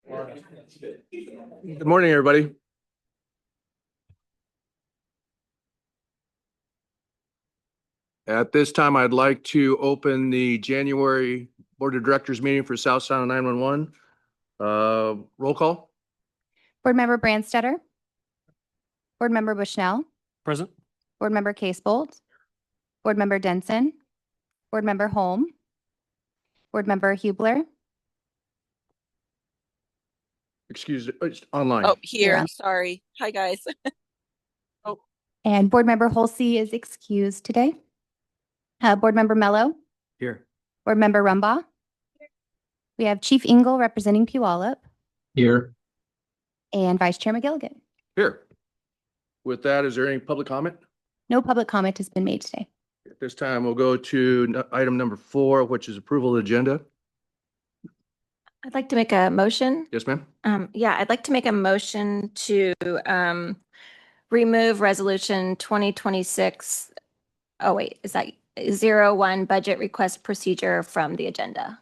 Good morning, everybody. At this time, I'd like to open the January Board of Directors meeting for South Sound 911. Roll call. Board Member Brandstetter. Board Member Bushnell. Present. Board Member Casebolt. Board Member Denson. Board Member Holm. Board Member Hubler. Excuse me, online. Oh, here. Yeah. Sorry. Hi, guys. And Board Member Holsey is excused today. Board Member Mello. Here. Board Member Rumbaugh. We have Chief Engel representing Puyallup. Here. And Vice Chair McGilligan. Here. With that, is there any public comment? No public comment has been made today. At this time, we'll go to item number 4, which is approval of the agenda. I'd like to make a motion. Yes, ma'am. I'd like to make a motion to remove resolution 2026. Oh, wait, is that 01 budget request procedure from the agenda?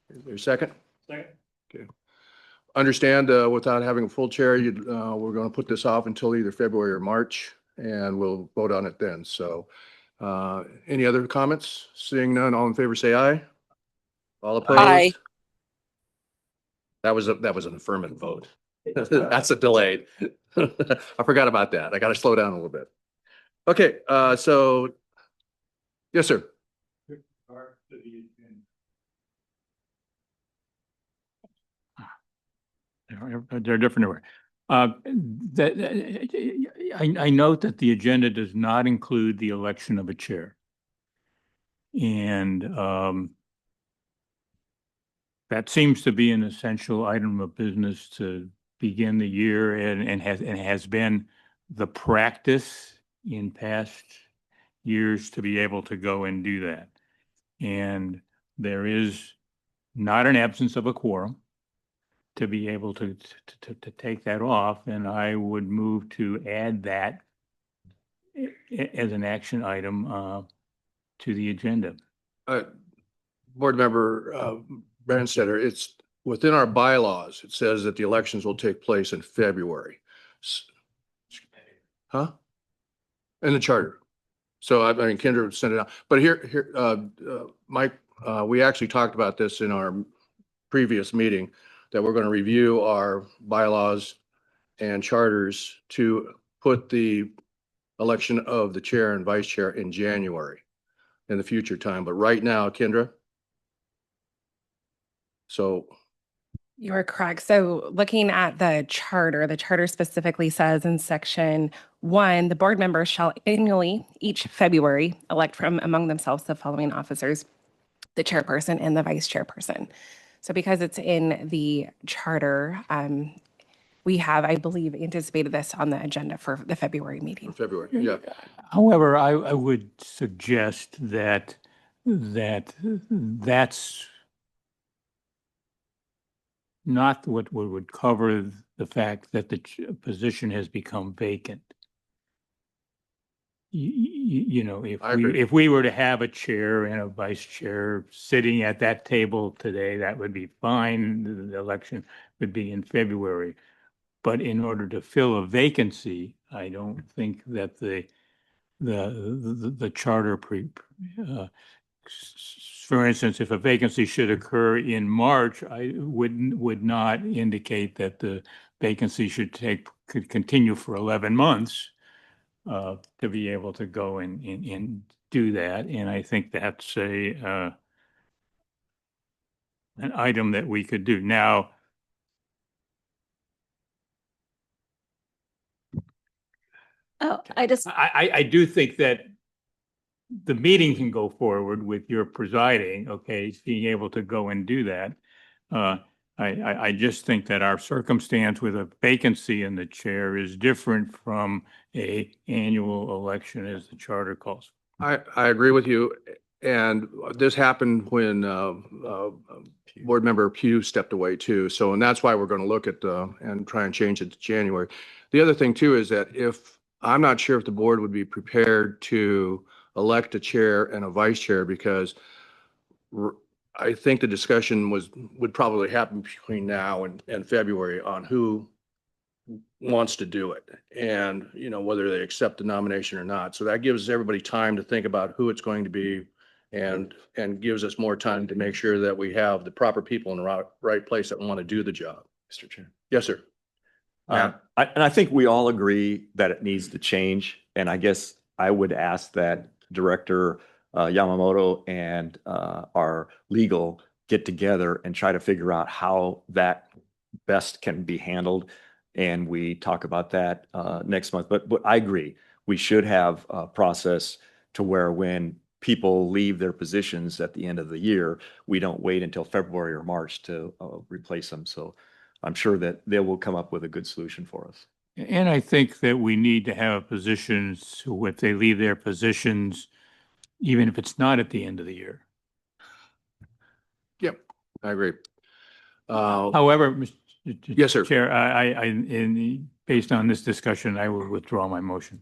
Is there a second? Second. Okay. Understand without having a full chair, we're going to put this off until either February or March, and we'll vote on it then. So any other comments? Seeing none, all in favor, say aye. All opposed? Aye. That was an affirmative vote. That's a delayed. I forgot about that. I got to slow down a little bit. Okay, so yes, sir. They're different everywhere. I note that the agenda does not include the election of a chair. And that seems to be an essential item of business to begin the year and has been the practice in past years to be able to go and do that. And there is not an absence of a quorum to be able to take that off, and I would move to add that as an action item to the agenda. Board Member Brandstetter, it's within our bylaws. It says that the elections will take place in February. Huh? In the charter. So I mean, Kendra sent it out. But here, Mike, we actually talked about this in our previous meeting, that we're going to review our bylaws and charters to put the election of the chair and vice chair in January in the future time. But right now, Kendra. So. You are correct. So looking at the charter specifically says in section 1, the board members shall annually each February elect from among themselves the following officers, the chairperson and the vice chairperson. So because it's in the charter, we have, I believe, anticipated this on the agenda for the February meeting. February, yeah. However, I would suggest that's not what would cover the fact that the position has become vacant. You know, if we were to have a chair and a vice chair sitting at that table today, that would be fine. The election would be in February. But in order to fill a vacancy, I don't think that the charter for instance, if a vacancy should occur in March, I would not indicate that the vacancy could continue for 11 months. To be able to go and do that. And I think that's an item that we could do. Now, I do think that the meeting can go forward with your presiding, being able to go and do that. I just think that our circumstance with a vacancy in the chair is different from a annual election as the charter calls. I agree with you. And this happened when Board Member Pugh stepped away too. So, and that's why we're going to look at and try and change it to January. The other thing too is that I'm not sure if the board would be prepared to elect a chair and a vice chair, because I think the discussion would probably happen between now and February on who wants to do it and, you know, whether they accept the nomination or not. So that gives everybody time to think about who it's going to be and gives us more time to make sure that we have the proper people in the right place that want to do the job. Mr. Chair. Yes, sir. Matt? And I think we all agree that it needs to change. And I guess I would ask that Director Yamamoto and our legal get together and try to figure out how that best can be handled. And we talk about that next month. But I agree, we should have a process to where when people leave their positions at the end of the year, we don't wait until February or March to replace them. So I'm sure that they will come up with a good solution for us. And I think that we need to have positions who, if they leave their positions, even if it's not at the end of the year. Yep, I agree. However, Mr. Yes, sir. Chair, based on this discussion, I will withdraw my motion.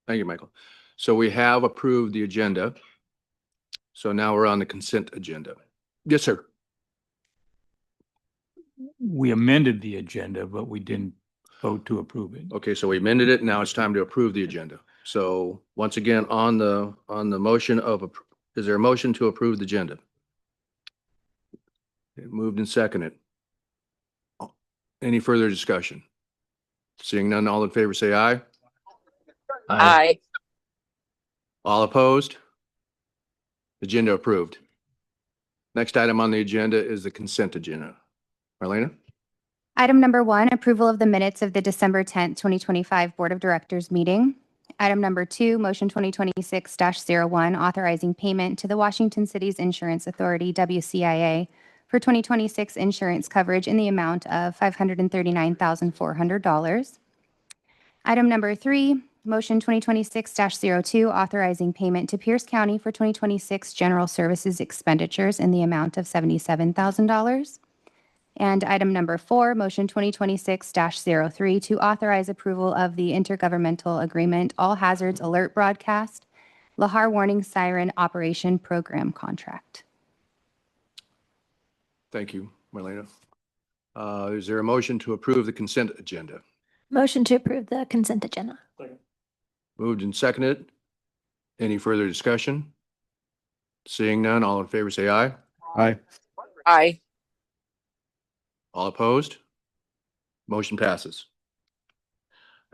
Thank you, Michael. So we have approved the agenda. So now we're on the consent agenda. Yes, sir. We amended the agenda, but we didn't vote to approve it. Okay, so we amended it. Now it's time to approve the agenda. So once again, on the motion of, is there a motion to approve the agenda? Okay, moved and seconded. Any further discussion? Seeing none, all in favor, say aye. Aye. All opposed? Agenda approved. Next item on the agenda is the consent agenda. Marlena? Item number 1, approval of the minutes of the December 10th, 2025 Board of Directors meeting. Item number 2, motion 2026-01, authorizing payment to the Washington City's Insurance Authority, WCIA, for 2026 insurance coverage in the amount of $539,400. Item number 3, motion 2026-02, authorizing payment to Pierce County for 2026 general services expenditures in the amount of $77,000. And item number 4, motion 2026-03, to authorize approval of the intergovernmental agreement All Hazards Alert Broadcast, Lahar Warning Siren Operation Program Contract. Thank you, Marlena. Is there a motion to approve the consent agenda? Motion to approve the consent agenda. Moved and seconded. Any further discussion? Seeing none, all in favor say aye. Aye. Aye. All opposed? Motion passes.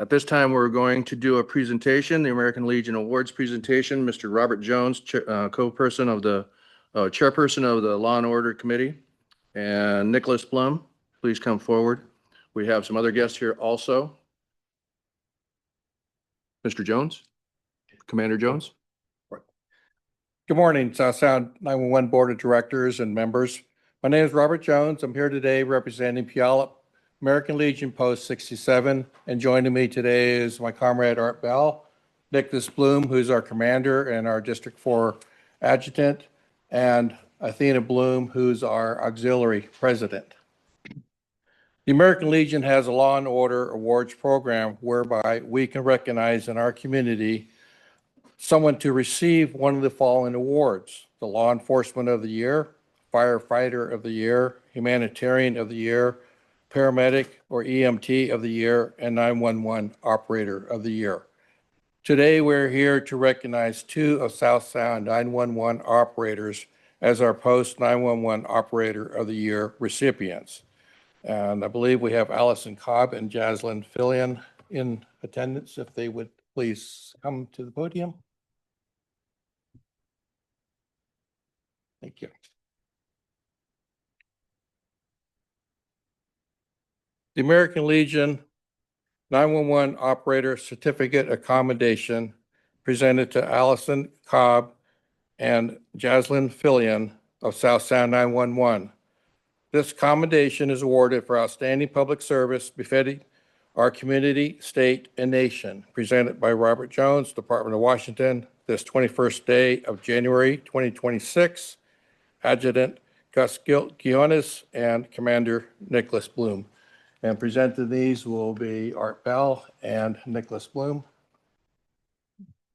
At this time, we're going to do a presentation, the American Legion Awards presentation. Mr. Robert Jones, chairperson of the Law and Order Committee, and Nicholas Blum, please come forward. We have some other guests here also. Mr. Jones, Commander Jones. Good morning, South Sound 911 Board of Directors and members. My name is Robert Jones. I'm here today representing Puyallup American Legion Post 67, and joining me today is my comrade Art Bell, Nicholas Bloom, who's our commander and our District 4 adjutant, and Athena Bloom, who's our auxiliary president. The American Legion has a Law and Order Awards program whereby we can recognize in our community someone to receive one of the following awards: the Law Enforcement of the Year, Firefighter of the Year, Humanitarian of the Year, Paramedic or EMT of the Year, and 911 Operator of the Year. Today, we're here to recognize 2 of South Sound 911 operators as our Post 911 Operator of the Year recipients. And I believe we have Allison Cobb and Jaslyn Fillion in attendance. If they would please come to the podium. Thank you. The American Legion 911 Operator Certificate Accommodation presented to Allison Cobb and Jaslyn Fillion of South Sound 911. This commendation is awarded for outstanding public service befitting our community, state, and nation, presented by Robert Jones, Department of Washington, this 21st day of January 2026, Adjutant Gus Guiones and Commander Nicholas Bloom. And presenting these will be Art Bell and Nicholas Bloom.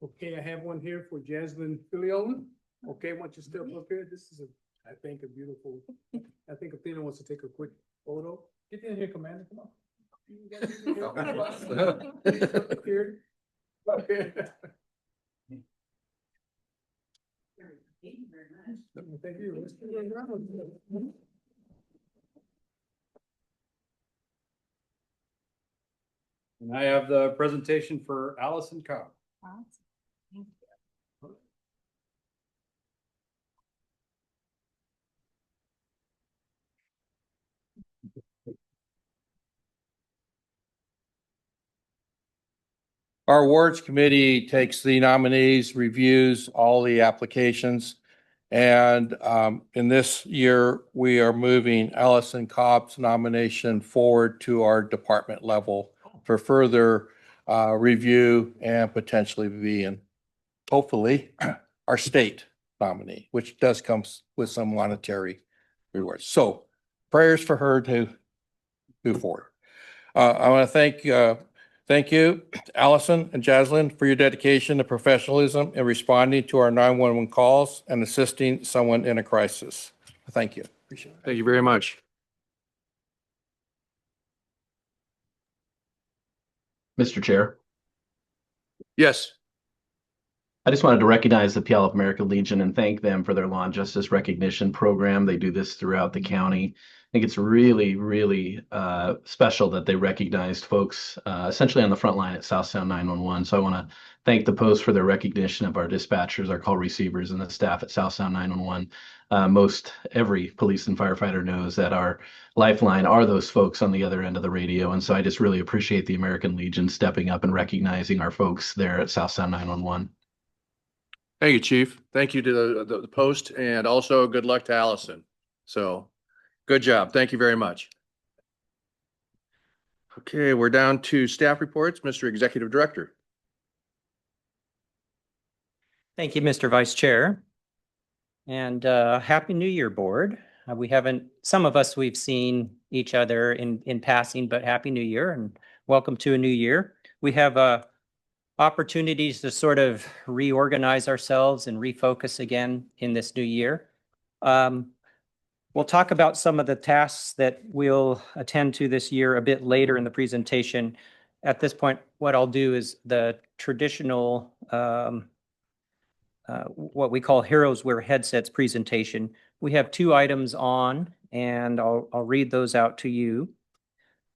Okay, I have one here for Jaslyn Fillion. Okay, I want you to step up here. This is a I think Athena wants to take a quick photo. Get in here, Commander, come on. You guys get in here. Up here. Thank you. Let's do it around. And I have the presentation for Allison Cobb. Our awards committee takes the nominees, reviews all the applications. And in this year, we are moving Allison Cobb's nomination forward to our department level for further review and potentially being, hopefully, our state nominee, which does come with some monetary rewards. So prayers for her to move forward. I want to thank you, Allison and Jaslyn, for your dedication and professionalism in responding to our 911 calls and assisting someone in a crisis. Thank you. Appreciate it. Thank you very much. Mr. Chair, Yes. I just wanted to recognize the Puyallup American Legion and thank them for their Law and Justice Recognition Program. They do this throughout the county. I think it's really, really special that they recognized folks essentially on the front line at South Sound 911. So I want to thank the Post for their recognition of our dispatchers, our call receivers, and the staff at South Sound 911. Most every police and firefighter knows that our lifeline are those folks on the other end of the radio. And so I just really appreciate the American Legion stepping up and recognizing our folks there at South Sound 911. Thank you, Chief. Thank you to the Post, and also good luck to Allison. So good job. Thank you very much. Okay, we're down to staff reports. Mr. Executive Director. Thank you, Mr. Vice Chair. And Happy New Year, Board. Some of us, we've seen each other in passing, but Happy New Year and welcome to a new year. We have opportunities to sort of reorganize ourselves and refocus again in this new year. We'll talk about some of the tasks that we'll attend to this year a bit later in the presentation. At this point, what I'll do is the traditional, what we call Heroes Wear Headsets presentation. We have 2 items on, and I'll read those out to you.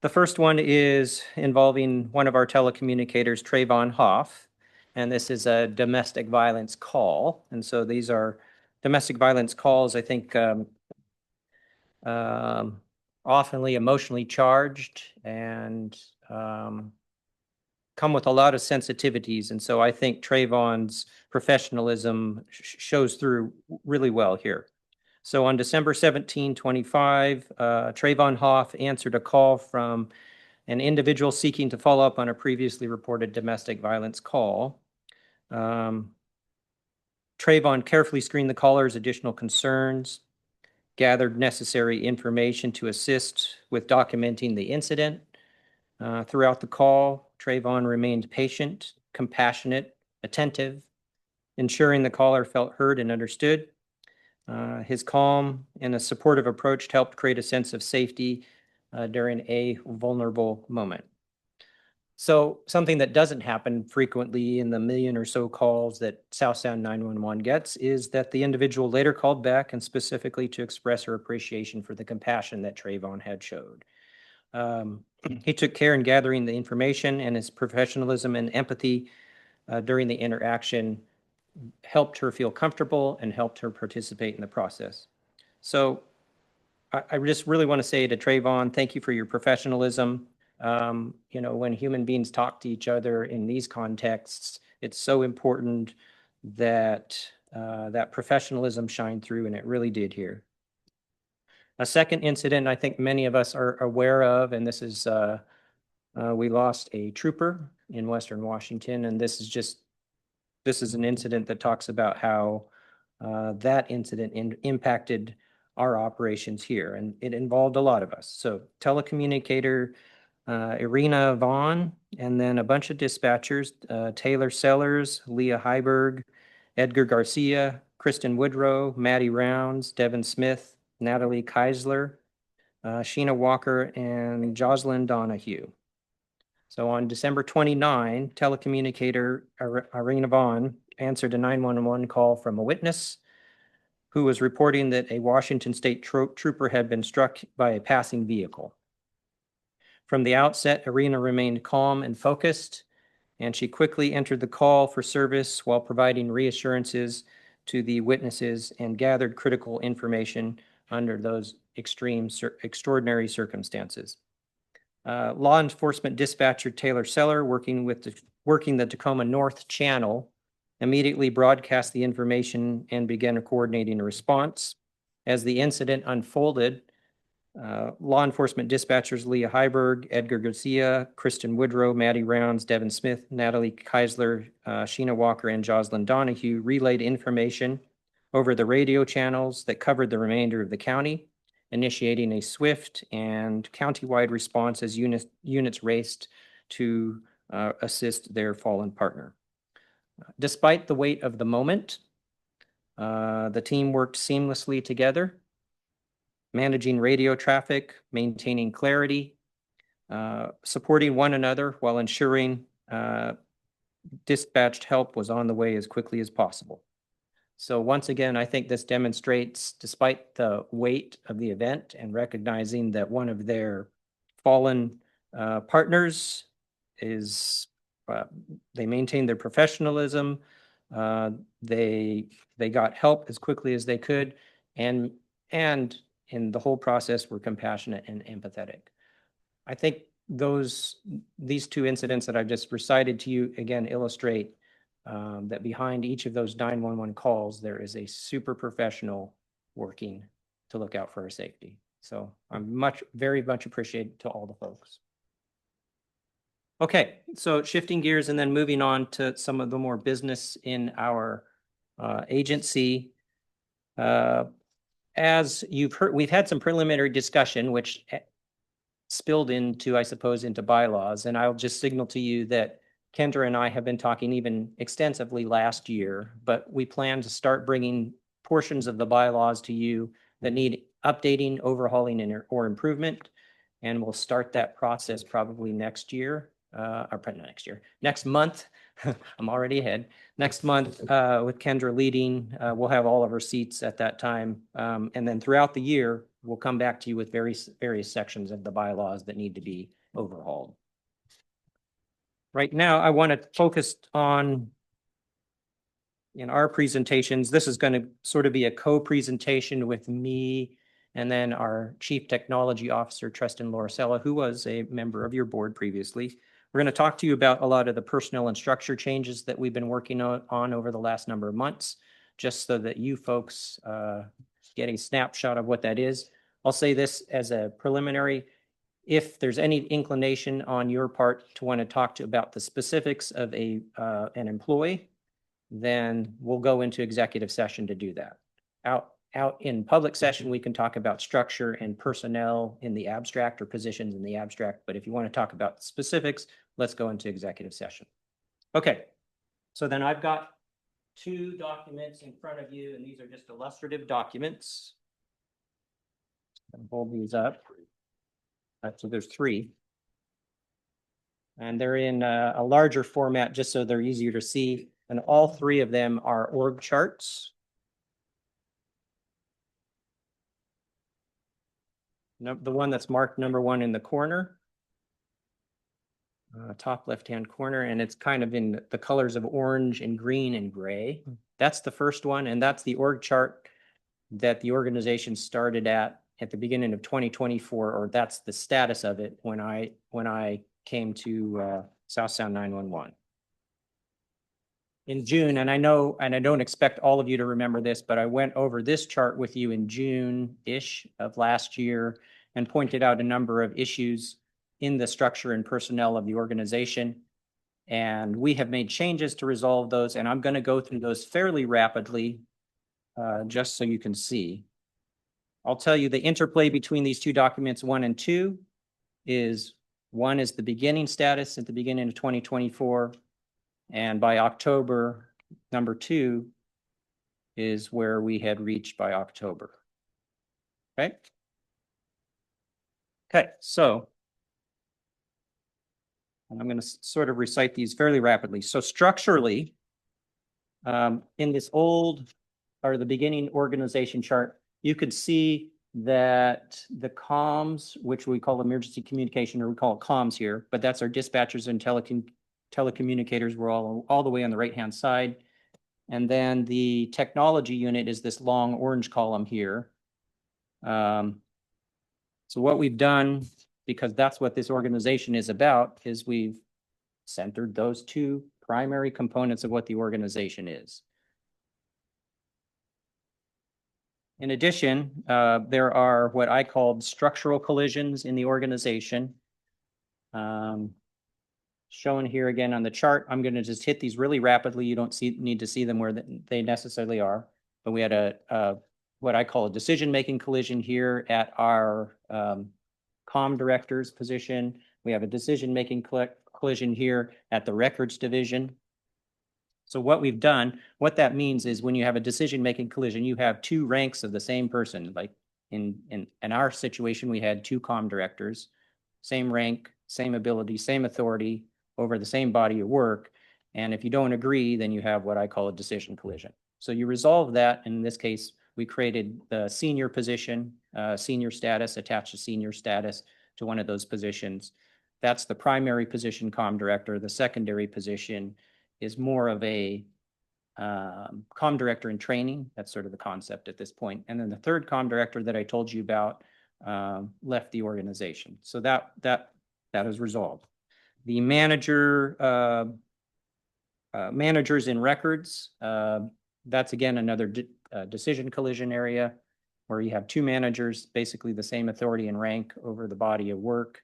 The first one is involving one of our telecommunicators, Trayvon Hoff, and this is a domestic violence call. And so these are domestic violence calls, I think, oftenly emotionally charged and come with a lot of sensitivities. And so I think Trayvon's professionalism shows through really well here. So on December 17, 2025, Trayvon Hoff answered a call from an individual seeking to follow up on a previously reported domestic violence call. Trayvon carefully screened the caller's additional concerns, gathered necessary information to assist with documenting the incident. Throughout the call, Trayvon remained patient, compassionate, attentive, ensuring the caller felt heard and understood. His calm and a supportive approach helped create a sense of safety during a vulnerable moment. So something that doesn't happen frequently in the million or so calls that South Sound 911 gets is that the individual later called back and specifically to express her appreciation for the compassion that Trayvon had showed. He took care in gathering the information, and his professionalism and empathy during the interaction helped her feel comfortable and helped her participate in the process. So I just really want to say to Trayvon, thank you for your professionalism. When human beings talk to each other in these contexts, it's so important that that professionalism shine through, and it really did here. A second incident I think many of us are aware of, and this is, we lost a trooper in Western Washington, and this is an incident that talks about how that incident impacted our operations here, and it involved a lot of us. So telecommunicator Irina Vaughn, and then a bunch of dispatchers, Taylor Sellers, Leah Heiberg, Edgar Garcia, Kristen Woodrow, Maddie Rounds, Devin Smith, Natalie Keisler, Sheena Walker, and Jocelyn Donahue. So on December 29, telecommunicator Irina Vaughn answered a 911 call from a witness who was reporting that a Washington State trooper had been struck by a passing vehicle. From the outset, Irina remained calm and focused, and she quickly entered the call for service while providing reassurances to the witnesses and gathered critical information under those extraordinary circumstances. Law enforcement dispatcher Taylor Seller, working the Tacoma North Channel, immediately broadcast the information and began coordinating a response. As the incident unfolded, law enforcement dispatchers Leah Heiberg, Edgar Garcia, Kristen Woodrow, Maddie Rounds, Devin Smith, Natalie Keisler, Sheena Walker, and Jocelyn Donahue relayed information over the radio channels that covered the remainder of the county, initiating a swift and countywide response as units raced to assist their fallen partner. Despite the weight of the moment, the team worked seamlessly together, managing radio traffic, maintaining clarity, supporting one another while ensuring dispatched help was on the way as quickly as possible. So once again, I think this demonstrates, despite the weight of the event and recognizing that one of their fallen partners is, they maintained their professionalism, they got help as quickly as they could, and in the whole process were compassionate and empathetic. I think these two incidents that I've just recited to you again illustrate that behind each of those 911 calls, there is a super professional working to look out for our safety. So I'm very much appreciated to all the folks. Okay, so shifting gears and then moving on to some of the more business in our agency. As you've heard, we've had some preliminary discussion, which spilled into, I suppose, into bylaws. And I'll just signal to you that Kendra and I have been talking even extensively last year, but we plan to start bringing portions of the bylaws to you that need updating, overhauling, or improvement. And we'll start that process probably next year, next month. I'm already ahead. Next month with Kendra leading, we'll have all of our seats at that time. And then throughout the year, we'll come back to you with various sections of the bylaws that need to be overhauled. Right now, I want to focus on, in our presentations, this is going to sort of be a co-presentation with me and then our Chief Technology Officer, Tristan Lauricella, who was a member of your board previously. We're going to talk to you about a lot of the personnel and structure changes that we've been working on over the last number of months, just so that you folks get a snapshot of what that is. I'll say this as a preliminary. If there's any inclination on your part to want to talk about the specifics of an employee, then we'll go into executive session to do that. Out in public session, we can talk about structure and personnel in the abstract or positions in the abstract. But if you want to talk about specifics, let's go into executive session. Okay, so then I've got two documents in front of you, and these are just illustrative documents. I'll hold these up. So there's three. And they're in a larger format just so they're easier to see. And all three of them are org charts. The one that's marked number 1 in the corner, top left-hand corner, and it's kind of in the colors of orange and green and gray. That's the first one, and that's the org chart that the organization started at the beginning of 2024, or that's the status of it when I came to South Sound 911. In June, and I don't expect all of you to remember this, but I went over this chart with you in June-ish of last year and pointed out a number of issues in the structure and personnel of the organization. And we have made changes to resolve those, and I'm going to go through those fairly rapidly, just so you can see. I'll tell you the interplay between these two documents, 1 and 2, is 1 is the beginning status at the beginning of 2024. And by October, number 2 is where we had reached by October. Okay. Okay, so I'm going to sort of recite these fairly rapidly. So structurally, in this old or the beginning organization chart, you could see that the comms, which we call emergency communication, or we call it comms here, but that's our dispatchers and telecommunicators were all the way on the right-hand side. And then the technology unit is this long orange column here. So what we've done, because that's what this organization is about, is we've centered those two primary components of what the organization is. In addition, there are what I called structural collisions in the organization. Shown here again on the chart. I'm going to just hit these really rapidly. You don't need to see them where they necessarily are. But we had a what I call a decision-making collision here at our comm director's position. We have a decision-making collision here at the records division. So what we've done, what that means is when you have a decision-making collision, you have two ranks of the same person. Like in our situation, we had two comm directors, same rank, same ability, same authority over the same body of work. And if you don't agree, then you have what I call a decision collision. So you resolve that. In this case, we created the senior position, senior status, attached to senior status to one of those positions. That's the primary position, comm director. The secondary position is more of a comm director in training. That's sort of the concept at this point. And then the third comm director that I told you about left the organization. So that is resolved. The manager, managers in records, that's again another decision collision area where you have two managers, basically the same authority and rank over the body of work.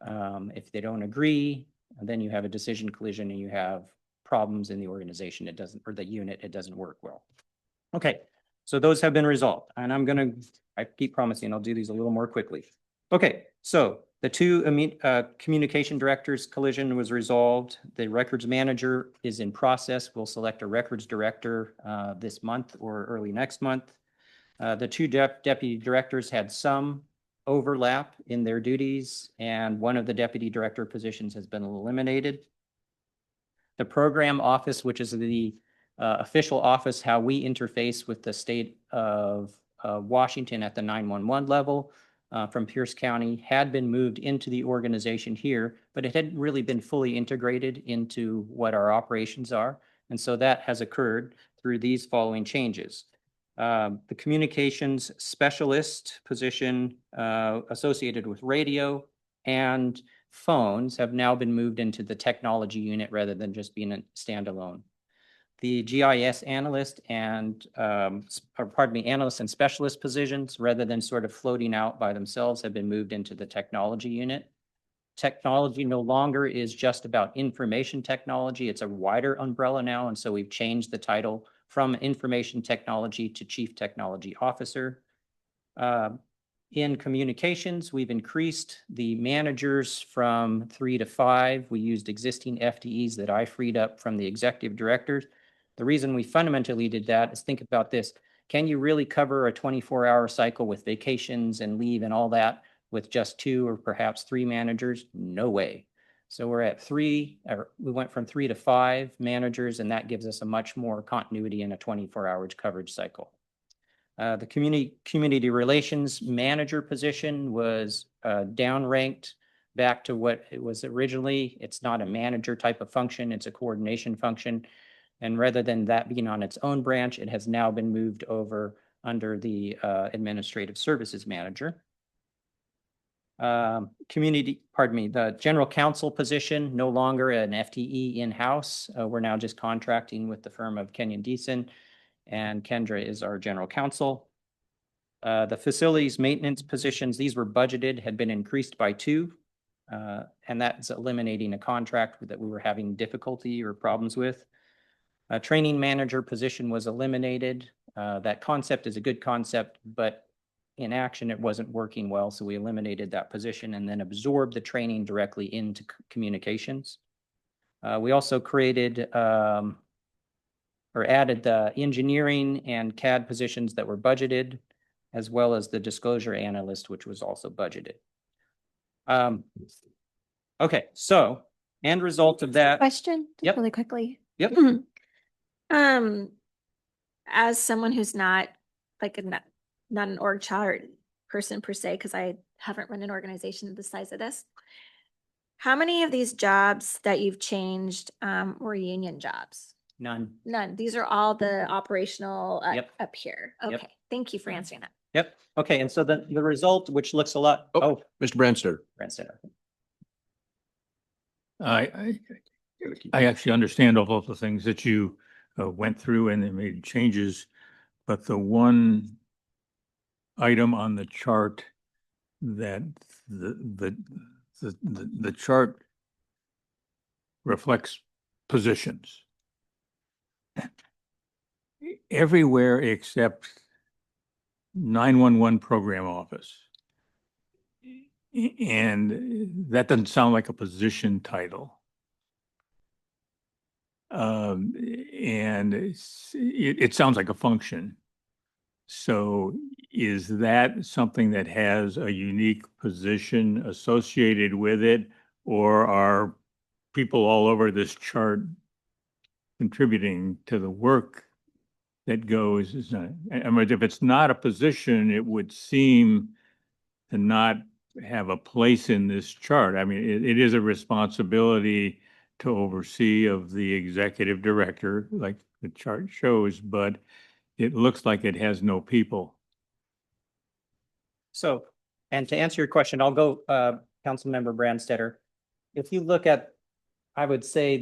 If they don't agree, then you have a decision collision and you have problems in the organization. It doesn't, or the unit, it doesn't work well. Okay, so those have been resolved. And I keep promising I'll do these a little more quickly. Okay, so the two communication directors collision was resolved. The records manager is in process. We'll select a records director this month or early next month. The two deputy directors had some overlap in their duties, and one of the deputy director positions has been eliminated. The program office, which is the official office, how we interface with the state of Washington at the 911 level from Pierce County, had been moved into the organization here, but it hadn't really been fully integrated into what our operations are. And so that has occurred through these following changes. The communications specialist position associated with radio and phones have now been moved into the technology unit rather than just being a standalone. The GIS analyst and, analyst and specialist positions, rather than sort of floating out by themselves, have been moved into the technology unit. Technology no longer is just about information technology. It's a wider umbrella now. And so we've changed the title from information technology to chief technology officer. In communications, we've increased the managers from 3 to 5. We used existing FTEs that I freed up from the executive directors. The reason we fundamentally did that is, think about this. Can you really cover a 24-hour cycle with vacations and leave and all that with just 2 or perhaps 3 managers? No way. So we're at 3, or we went from 3 to 5 managers, and that gives us a much more continuity in a 24-hour coverage cycle. The community relations manager position was downranked back to what it was originally. It's not a manager type of function, it's a coordination function. And rather than that being on its own branch, it has now been moved over under the administrative services manager. The general counsel position, no longer an FTE in-house. We're now just contracting with the firm of Kenyon Deason, and Kendra is our general counsel. The facilities maintenance positions, these were budgeted, had been increased by 2, and that's eliminating a contract that we were having difficulty or problems with. A training manager position was eliminated. That concept is a good concept, but in action, it wasn't working well. So we eliminated that position and then absorbed the training directly into communications. We also created or added the engineering and CAD positions that were budgeted, as well as the disclosure analyst, which was also budgeted. Okay, so end result of that. Question, just Yep. really quickly. Yep. As someone who's not like not an org chart person per se, because I haven't run an organization the size of this. How many of these jobs that you've changed were union jobs? None. None. These are all the operational Yep. up here. Yep. Okay, thank you for answering that. Yep. Okay, and so the result, which looks a lot. Oh, Mr. Branstad. Branstad. I actually understand all of the things that you went through and they made changes, but the one item on the chart that the chart reflects positions. Everywhere except 911 program office. And that doesn't sound like a position title. And it sounds like a function. So is that something that has a unique position associated with it, or are people all over this chart contributing to the work that goes? I mean, if it's not a position, it would seem to not have a place in this chart. I mean, it is a responsibility to oversee of the executive director, like the chart shows, but it looks like it has no people. So, and to answer your question, I'll go, Councilmember Brandstetter. If you look at, I would say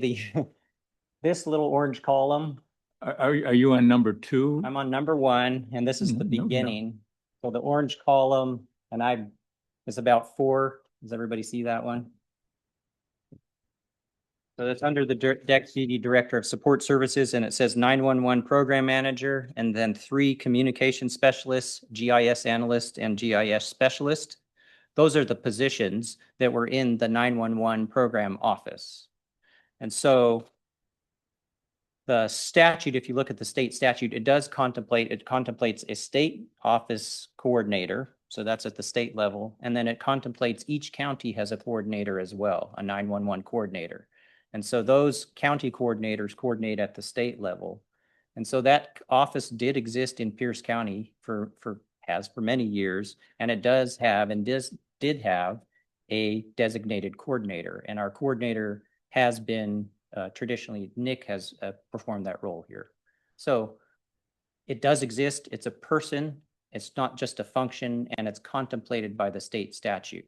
this little orange column. Are you on number 2? I'm on number 1, and this is the No. beginning. So the orange column, and it's about 4. Does everybody see that one? So that's under the Deputy Director of Support Services, and it says 911 Program Manager, and then 3 Communication Specialists, GIS Analyst, and GIS Specialist. Those are the positions that were in the 911 Program Office. And so the statute, if you look at the state statute, it contemplates a state office coordinator. So that's at the state level. And then it contemplates each county has a coordinator as well, a 911 coordinator. And so those county coordinators coordinate at the state level. And so that office did exist in Pierce County for many years. And it does have and did have a designated coordinator. And our coordinator has been traditionally, Nick has performed that role here. So it does exist. It's a person. It's not just a function, and it's contemplated by the state statute.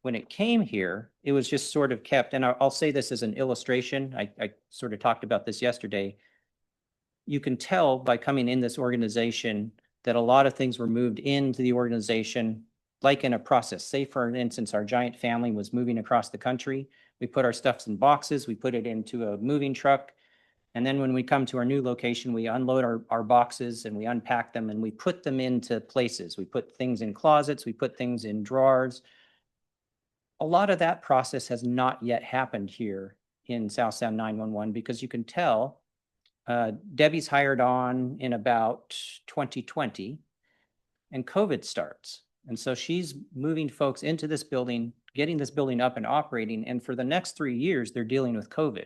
When it came here, it was just sort of kept, and I'll say this as an illustration. I sort of talked about this yesterday. You can tell by coming in this organization that a lot of things were moved into the organization like in a process. Say, for instance, our giant family was moving across the country. We put our stuffs in boxes, we put it into a moving truck. And then when we come to our new location, we unload our boxes and we unpack them and we put them into places. We put things in closets, we put things in drawers. A lot of that process has not yet happened here in South Sound 911 because you can tell Debbie's hired on in about 2020 and COVID starts. And so she's moving folks into this building, getting this building up and operating. And for the next 3 years, they're dealing with COVID.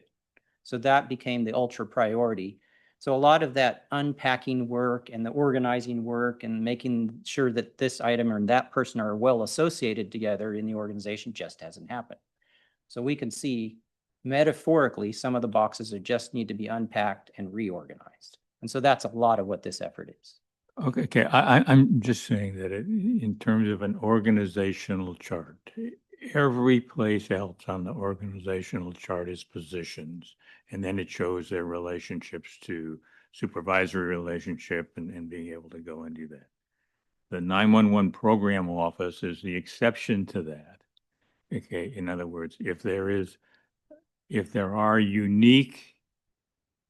So that became the ultra priority. So a lot of that unpacking work and the organizing work and making sure that this item or that person are well associated together in the organization just hasn't happened. So we can see metaphorically, some of the boxes just need to be unpacked and reorganized. And so that's a lot of what this effort is. Okay. I'm just saying that in terms of an organizational chart, every place else on the organizational chart is positions, and then it shows their relationships to supervisory relationship and being able to go and do that. The 911 program office is the exception to that. Okay. In other words, if there are unique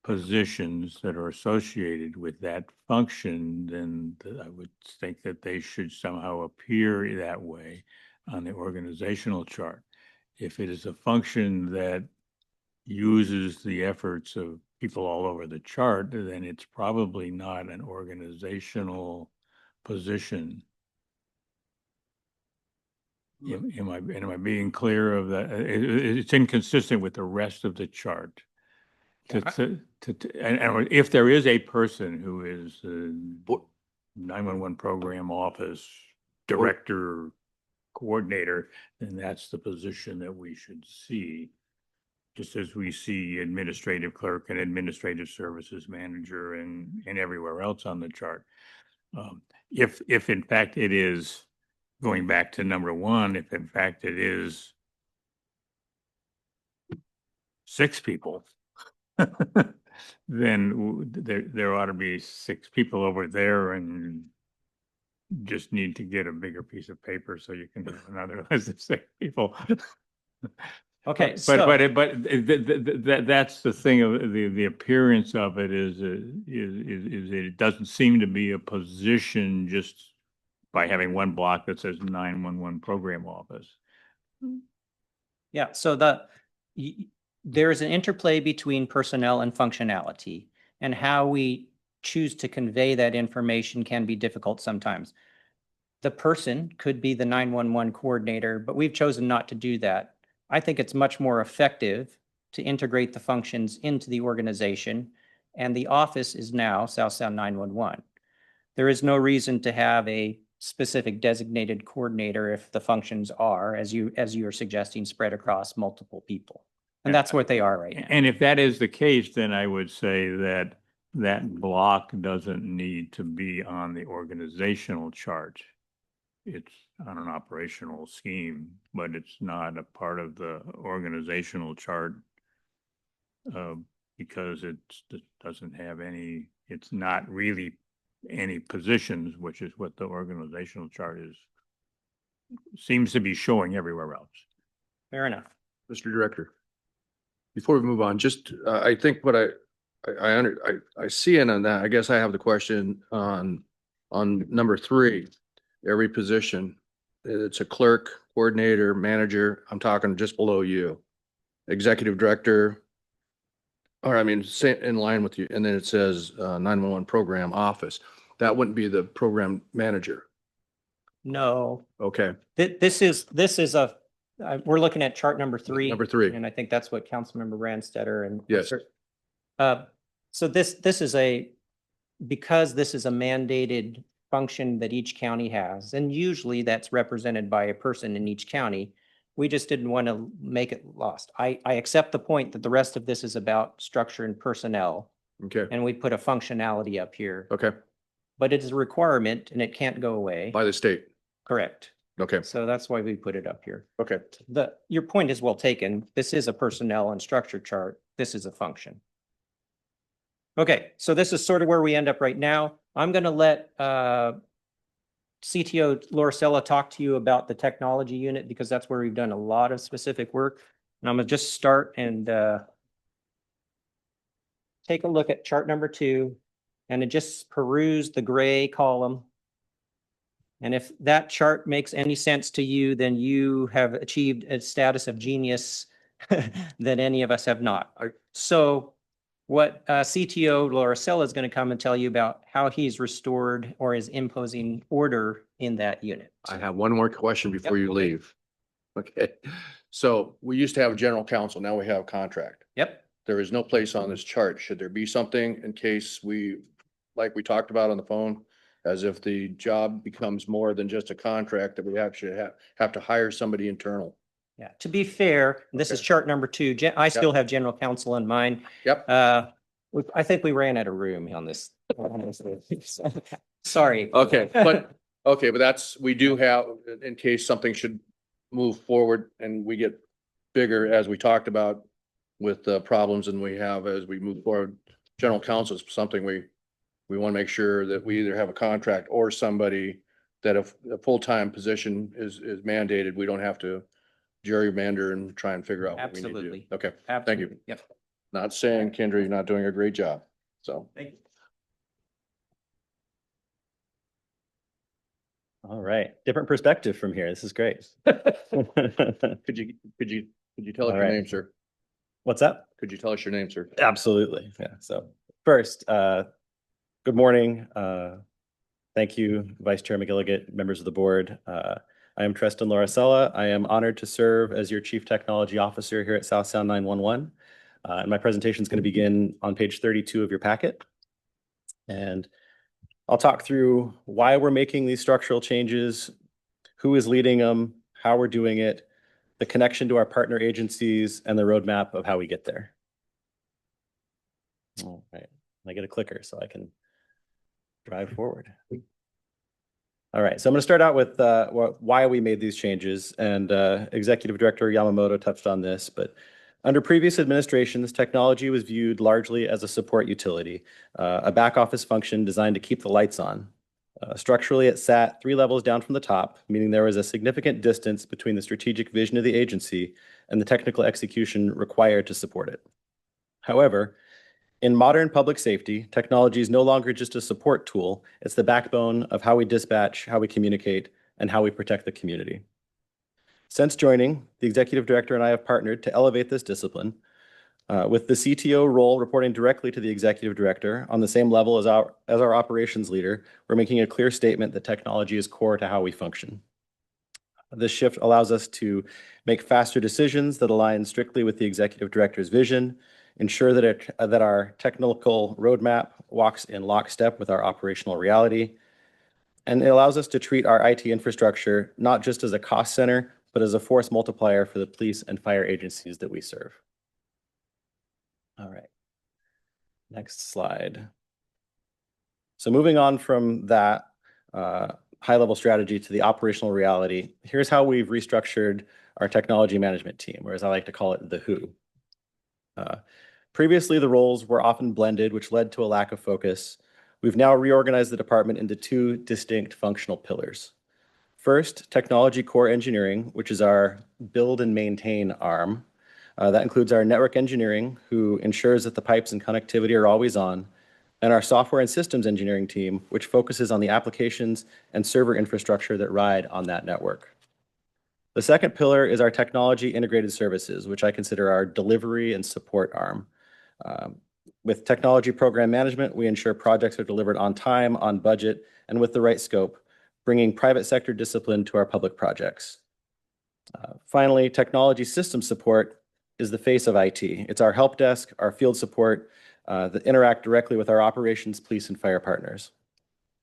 positions that are associated with that function, then I would think that they should somehow appear that way on the organizational chart. If it is a function that uses the efforts of people all over the chart, then it's probably not an organizational position. Am I being clear of that? It's inconsistent with the rest of the chart. And if there is a person who is a 911 program office director, coordinator, then that's the position that we should see. Just as we see administrative clerk and administrative services manager and everywhere else on the chart. If in fact it is, going back to number one, if in fact it is 6 people, then there ought to be 6 people over there, and just need to get a bigger piece of paper so you can have another list of 6 people. Okay, But that's the thing of the appearance of it is it doesn't seem to be a position just by having one block that says 911 program office. Yeah, so there is an interplay between personnel and functionality, and how we choose to convey that information can be difficult sometimes. The person could be the 911 coordinator, but we've chosen not to do that. I think it's much more effective to integrate the functions into the organization, and the office is now South Sound 911. There is no reason to have a specific designated coordinator if the functions are, as you are suggesting, spread across multiple people. And that's what they are right now. And if that is the case, then I would say that that block doesn't need to be on the organizational chart. It's on an operational scheme, but it's not a part of the organizational chart because it doesn't have any, it's not really any positions, which is what the organizational chart seems to be showing everywhere else. Fair enough. Mr. Director, before we move on, just I think what I see in on that, I guess I have the question on number 3, every position. It's a clerk, coordinator, manager. I'm talking just below you, executive director, or I mean, in line with you. And then it says 911 program office. That wouldn't be the program manager. No. Okay. This is we're looking at chart number 3. Number 3. And I think that's what Councilmember Ranstetter and. Yes. So this is because this is a mandated function that each county has, and usually that's represented by a person in each county. We just didn't want to make it lost. I accept the point that the rest of this is about structure and personnel. Okay. And we put a functionality up here. Okay. But it is a requirement and it can't go away. By the state. Correct. Okay. So that's why we put it up here. Okay. Your point is well taken. This is a personnel and structure chart. This is a function. Okay, so this is sort of where we end up right now. I'm going to let CTO Lauricella talk to you about the technology unit because that's where we've done a lot of specific work. And I'm going to just start and take a look at chart number 2 and just peruse the gray column. And if that chart makes any sense to you, then you have achieved a status of genius that any of us have not. So what CTO Lauricella is going to come and tell you about how he's restored or is imposing order in that unit. I have one more question before you leave. Okay. So we used to have a general counsel. Now we have contract. Yep. There is no place on this chart. Should there be something in case like we talked about on the phone, as if the job becomes more than just a contract that we actually have to hire somebody internal? Yeah, to be fair, this is chart number 2. I still have general counsel in mind. Yep. I think we ran out of room on this. Sorry. Okay, but we do have, in case something should move forward and we get bigger, as we talked about with the problems and we have as we move forward, general counsel is something we want to make sure that we either have a contract or somebody that if a full-time position is mandated, we don't have to gerrymander and try and figure out what we need to do. Absolutely. Okay, Absolutely. thank you. Yep. Not saying Kendra, you're not doing a great job, so. Thank you. All right, different perspective from here. This is great. Could you tell us All your right. name, sir? What's that? Could you tell us your name, sir? Absolutely. Yeah. So first, good morning. Thank you, Vice Chair McGilligan, members of the board. I am Tristan Lauricella. I am honored to serve as your Chief Technology Officer here at South Sound 911. And my presentation is going to begin on page 32 of your packet. And I'll talk through why we're making these structural changes, who is leading them, how we're doing it, the connection to our partner agencies, and the roadmap of how we get there. All right, I get a clicker so I can drive forward. All right, so I'm going to start out with why we made these changes, and Executive Director Yamamoto touched on this, but under previous administrations, technology was viewed largely as a support utility, a back office function designed to keep the lights on. Structurally, it sat 3 levels down from the top, meaning there was a significant distance between the strategic vision of the agency and the technical execution required to support it. However, in modern public safety, technology is no longer just a support tool. It's the backbone of how we dispatch, how we communicate, and how we protect the community. Since joining, the Executive Director and I have partnered to elevate this discipline, with the CTO role reporting directly to the Executive Director on the same level as our operations leader. We're making a clear statement that technology is core to how we function. This shift allows us to make faster decisions that align strictly with the Executive Director's vision, ensure that our technical roadmap walks in lockstep with our operational reality, and it allows us to treat our IT infrastructure not just as a cost center, but as a force multiplier for the police and fire agencies that we serve. All right, next slide. So moving on from that high-level strategy to the operational reality, here's how we've restructured our technology management team, or as I like to call it, the WHO. Previously, the roles were often blended, which led to a lack of focus. We've now reorganized the department into 2 distinct functional pillars. First, technology core engineering, which is our build and maintain arm. That includes our network engineering, who ensures that the pipes and connectivity are always on, and our software and systems engineering team, which focuses on the applications and server infrastructure that ride on that network. The second pillar is our technology integrated services, which I consider our delivery and support arm. With technology program management, we ensure projects are delivered on time, on budget, and with the right scope, bringing private sector discipline to our public projects. Finally, technology system support is the face of IT. It's our help desk, our field support that interact directly with our operations, police, and fire partners.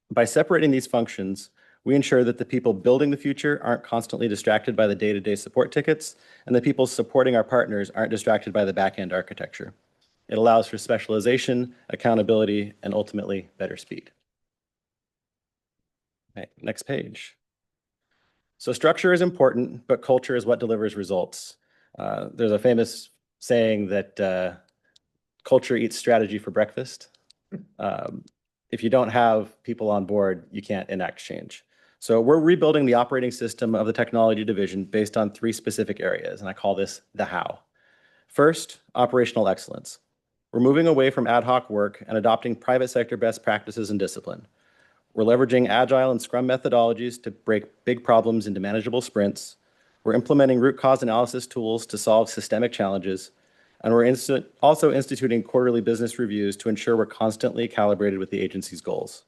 By separating these functions, we ensure that the people building the future aren't constantly distracted by the day-to-day support tickets, and the people supporting our partners aren't distracted by the back-end architecture. It allows for specialization, accountability, and ultimately better speed. Okay, next page. So structure is important, but culture is what delivers results. There's a famous saying that culture eats strategy for breakfast. If you don't have people on board, you can't enact change. So we're rebuilding the operating system of the technology division based on 3 specific areas, and I call this the how. First, operational excellence. We're moving away from ad hoc work and adopting private sector best practices and discipline. We're leveraging Agile and Scrum methodologies to break big problems into manageable sprints. We're implementing root cause analysis tools to solve systemic challenges. And we're also instituting quarterly business reviews to ensure we're constantly calibrated with the agency's goals.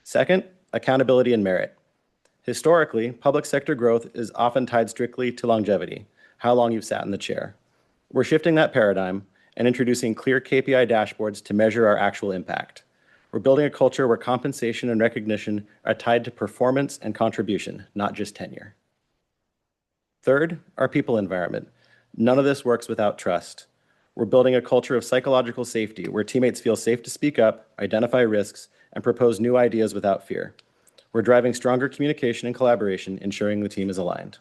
Second, accountability and merit. Historically, public sector growth is often tied strictly to longevity, how long you've sat in the chair. We're shifting that paradigm and introducing clear KPI dashboards to measure our actual impact. We're building a culture where compensation and recognition are tied to performance and contribution, not just tenure. Third, our people environment. None of this works without trust. We're building a culture of psychological safety where teammates feel safe to speak up, identify risks, and propose new ideas without fear. We're driving stronger communication and collaboration, ensuring the team is aligned.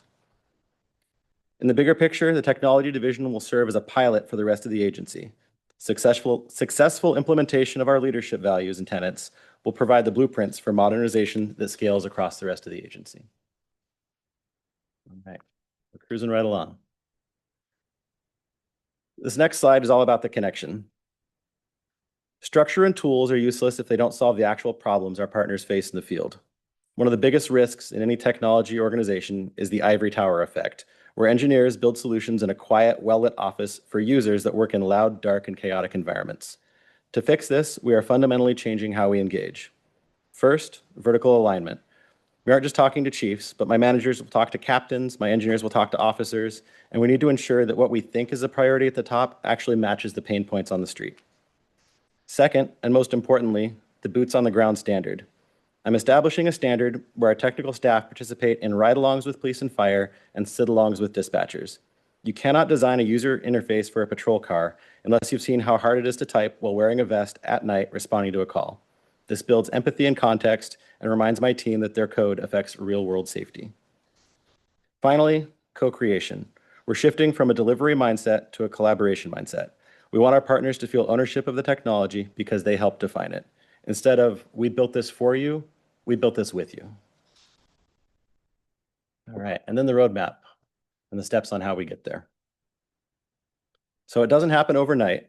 In the bigger picture, the technology division will serve as a pilot for the rest of the agency. Successful implementation of our leadership values and tenets will provide the blueprints for modernization that scales across the rest of the agency. All right, we're cruising right along. This next slide is all about the connection. Structure and tools are useless if they don't solve the actual problems our partners face in the field. One of the biggest risks in any technology organization is the ivory tower effect, where engineers build solutions in a quiet, well-lit office for users that work in loud, dark, and chaotic environments. To fix this, we are fundamentally changing how we engage. First, vertical alignment. We aren't just talking to chiefs, but my managers will talk to captains, my engineers will talk to officers, and we need to ensure that what we think is a priority at the top actually matches the pain points on the street. Second, and most importantly, the boots on the ground standard. I'm establishing a standard where our technical staff participate in ride-alongs with police and fire and sit-alongs with dispatchers. You cannot design a user interface for a patrol car unless you've seen how hard it is to type while wearing a vest at night responding to a call. This builds empathy and context and reminds my team that their code affects real-world safety. Finally, co-creation. We're shifting from a delivery mindset to a collaboration mindset. We want our partners to feel ownership of the technology because they helped define it. Instead of, we built this for you, we built this with you. All right, and then the roadmap and the steps on how we get there. So it doesn't happen overnight.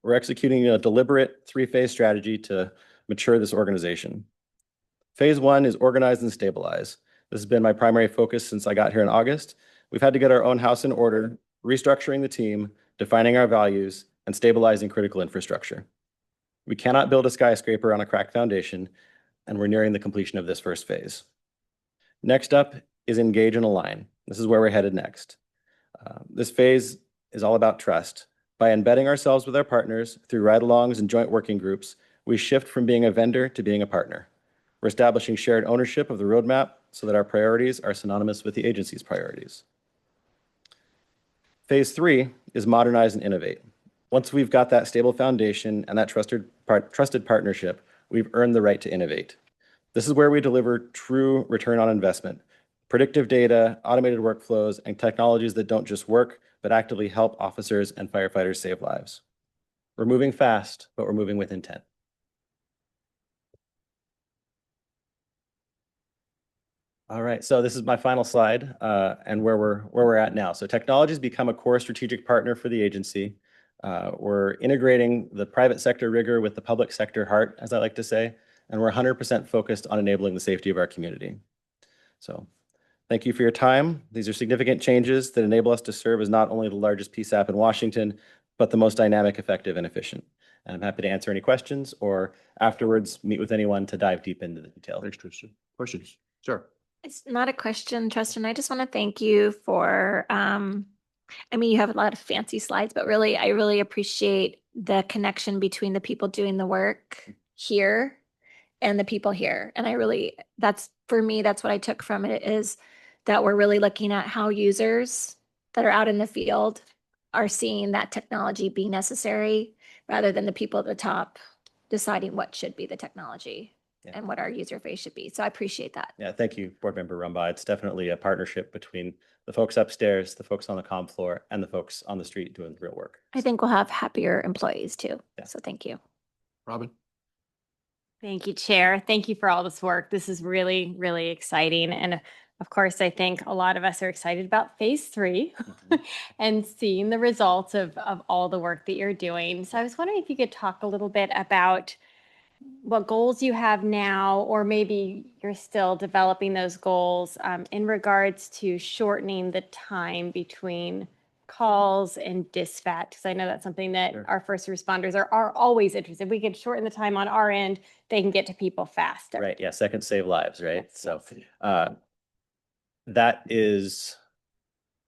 We're executing a deliberate 3-phase strategy to mature this organization. Phase 1 is organize and stabilize. This has been my primary focus since I got here in August. We've had to get our own house in order, restructuring the team, defining our values, and stabilizing critical infrastructure. We cannot build a skyscraper on a cracked foundation, and we're nearing the completion of this first phase. Next up is engage and align. This is where we're headed next. This phase is all about trust. By embedding ourselves with our partners through ride-alongs and joint working groups, we shift from being a vendor to being a partner. We're establishing shared ownership of the roadmap so that our priorities are synonymous with the agency's priorities. Phase 3 is modernize and innovate. Once we've got that stable foundation and that trusted partnership, we've earned the right to innovate. This is where we deliver true return on investment, predictive data, automated workflows, and technologies that don't just work, but actively help officers and firefighters save lives. We're moving fast, but we're moving with intent. All right, so this is my final slide and where we're at now. So technology has become a core strategic partner for the agency. We're integrating the private sector rigor with the public sector heart, as I like to say, and we're 100% focused on enabling the safety of our community. So thank you for your time. These are significant changes that enable us to serve as not only the largest PSAP in Washington, but the most dynamic, effective, and efficient. And I'm happy to answer any questions or afterwards meet with anyone to dive deep into the details. Thanks, Tristan. Questions? Sure. It's not a question, Tristan. I just want to thank you for, I mean, you have a lot of fancy slides, but really, I really appreciate the connection between the people doing the work here and the people here. And I really, that's, for me, that's what I took from it, is that we're really looking at how users that are out in the field are seeing that technology be necessary rather than the people at the top deciding what should be the technology. Yeah. And what our user face should be. So I appreciate that. Yeah, thank you, Board Member Rumbaugh. It's definitely a partnership between the folks upstairs, the folks on the comm floor, and the folks on the street doing the real work. I think we'll have happier employees too. Yeah. So thank you. Robin? Thank you, Chair. Thank you for all this work. This is really, really exciting. And of course, I think a lot of us are excited about phase 3 and seeing the results of all the work that you're doing. So I was wondering if you could talk a little bit about what goals you have now, or maybe you're still developing those goals in regards to shortening the time between calls and dispatch. Because I know that's something that our first responders are always interested. If we could shorten the time on our end, they can get to people faster. Right. Yeah. Seconds save lives. Right. Yes, so that is,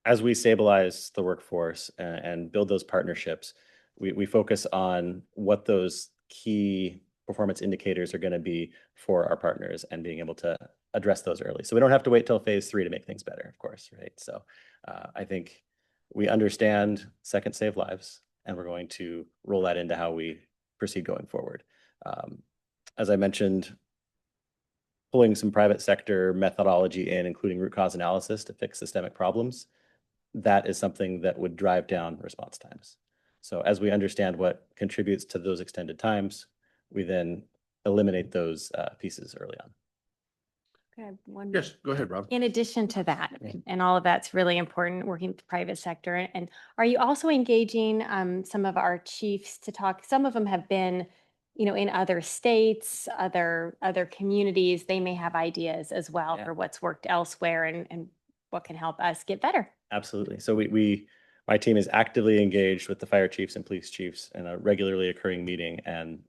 as we stabilize the workforce and build those partnerships, we focus on what those key performance indicators are going to be for our partners and being able to address those early. So we don't have to wait till phase 3 to make things better, of course, right? So I think we understand seconds save lives, and we're going to roll that into how we proceed going forward. As I mentioned, pulling some private sector methodology in, including root cause analysis to fix systemic problems, that is something that would drive down response times. So as we understand what contributes to those extended times, we then eliminate those pieces early on. Yes, go ahead, Rob. In addition to that, and all of that's really important, working with the private sector. And are you also engaging some of our chiefs to talk? Some of them have been, in other states, other communities. They may have ideas as well for what's worked elsewhere and what can help us get better. Absolutely. So my team is actively engaged with the fire chiefs and police chiefs in a regularly occurring meeting, and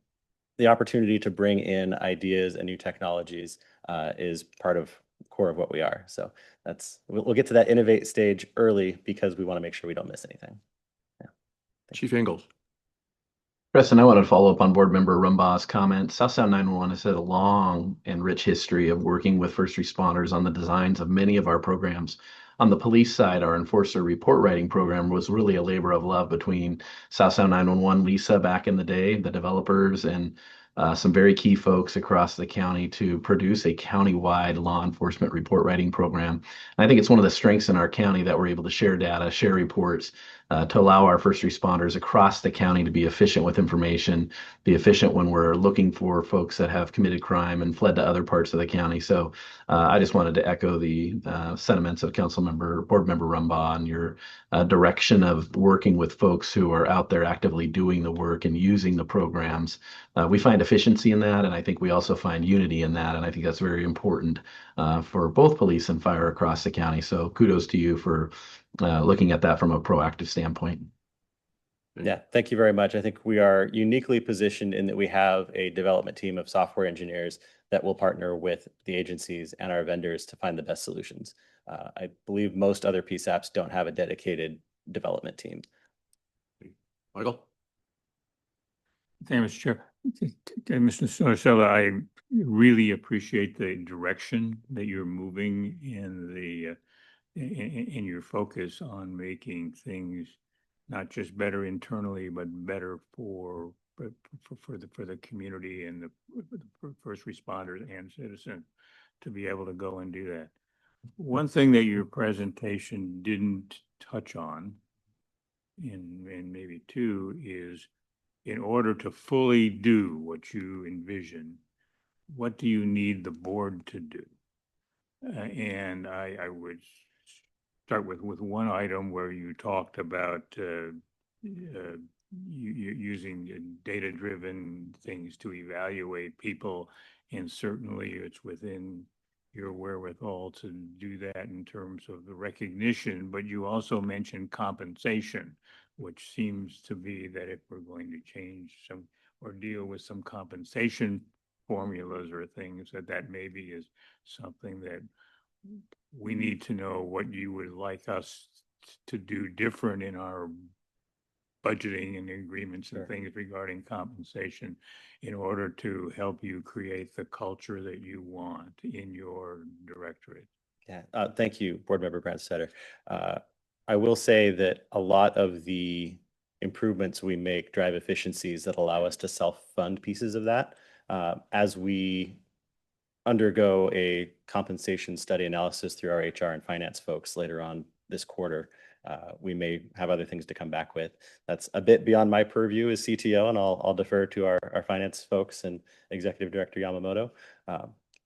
the opportunity to bring in ideas and new technologies is part of core of what we are. So we'll get to that innovate stage early because we want to make sure we don't miss anything. Chief Ingalls. Preston, I want to follow up on Board Member Rumbaugh's comment. South Sound 911 has had a long and rich history of working with first responders on the designs of many of our programs. On the police side, our enforcer report writing program was really a labor of love between South Sound 911, Lisa back in the day, the developers, and some very key folks across the county to produce a county-wide law enforcement report writing program. And I think it's one of the strengths in our county that we're able to share data, share reports, to allow our first responders across the county to be efficient with information, be efficient when we're looking for folks that have committed crime and fled to other parts of the county. So I just wanted to echo the sentiments of Board Member Rumbaugh and your direction of working with folks who are out there actively doing the work and using the programs. We find efficiency in that, and I think we also find unity in that, and I think that's very important for both police and fire across the county. So kudos to you for looking at that from a proactive standpoint. Yeah, thank you very much. I think we are uniquely positioned in that we have a development team of software engineers that will partner with the agencies and our vendors to find the best solutions. I believe most other PSAPs don't have a dedicated development team. Michael? Thank you, Mr. Chair. Mr. Sorcella, I really appreciate the direction that you're moving in your focus on making things not just better internally, but better for the community and the first responders and citizens to be able to go and do that. One thing that your presentation didn't touch on, and maybe two, is in order to fully do what you envision, what do you need the board to do? And I would start with one item where you talked about using data-driven things to evaluate people, and certainly it's within your wherewithal to do that in terms of the recognition, but you also mentioned compensation, which seems to be that if we're going to change some or deal with some compensation formulas or things, that maybe is something that we need to know what you would like us to do different in our budgeting and agreements and things regarding compensation in order to help you create the culture that you want in your directorate. Yeah, thank you, Board Member Brandstetter. I will say that a lot of the improvements we make drive efficiencies that allow us to self-fund pieces of that. As we undergo a compensation study analysis through our HR and finance folks later on this quarter, we may have other things to come back with. That's a bit beyond my purview as CTO, and I'll defer to our finance folks and Executive Director Yamamoto.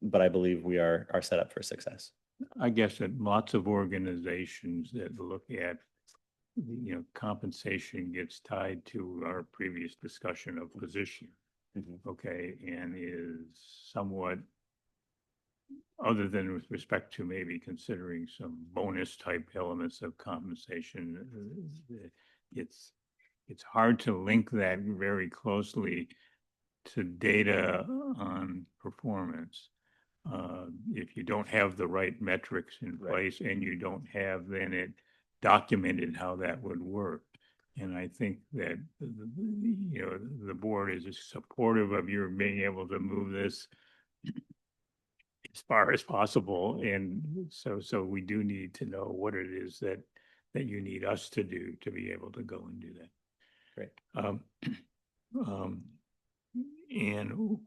But I believe we are set up for success. I guess that lots of organizations that look at, compensation gets tied to our previous discussion of position. Okay, and is somewhat, other than with respect to maybe considering some bonus type elements of compensation, it's hard to link that very closely to data on performance. If you don't have the right metrics in place and you don't have then it documented how that would work. And I think that, the board is supportive of your being able to move this as far as possible. And so we do need to know what it is that you need us to do to be able to go and do that. Great. And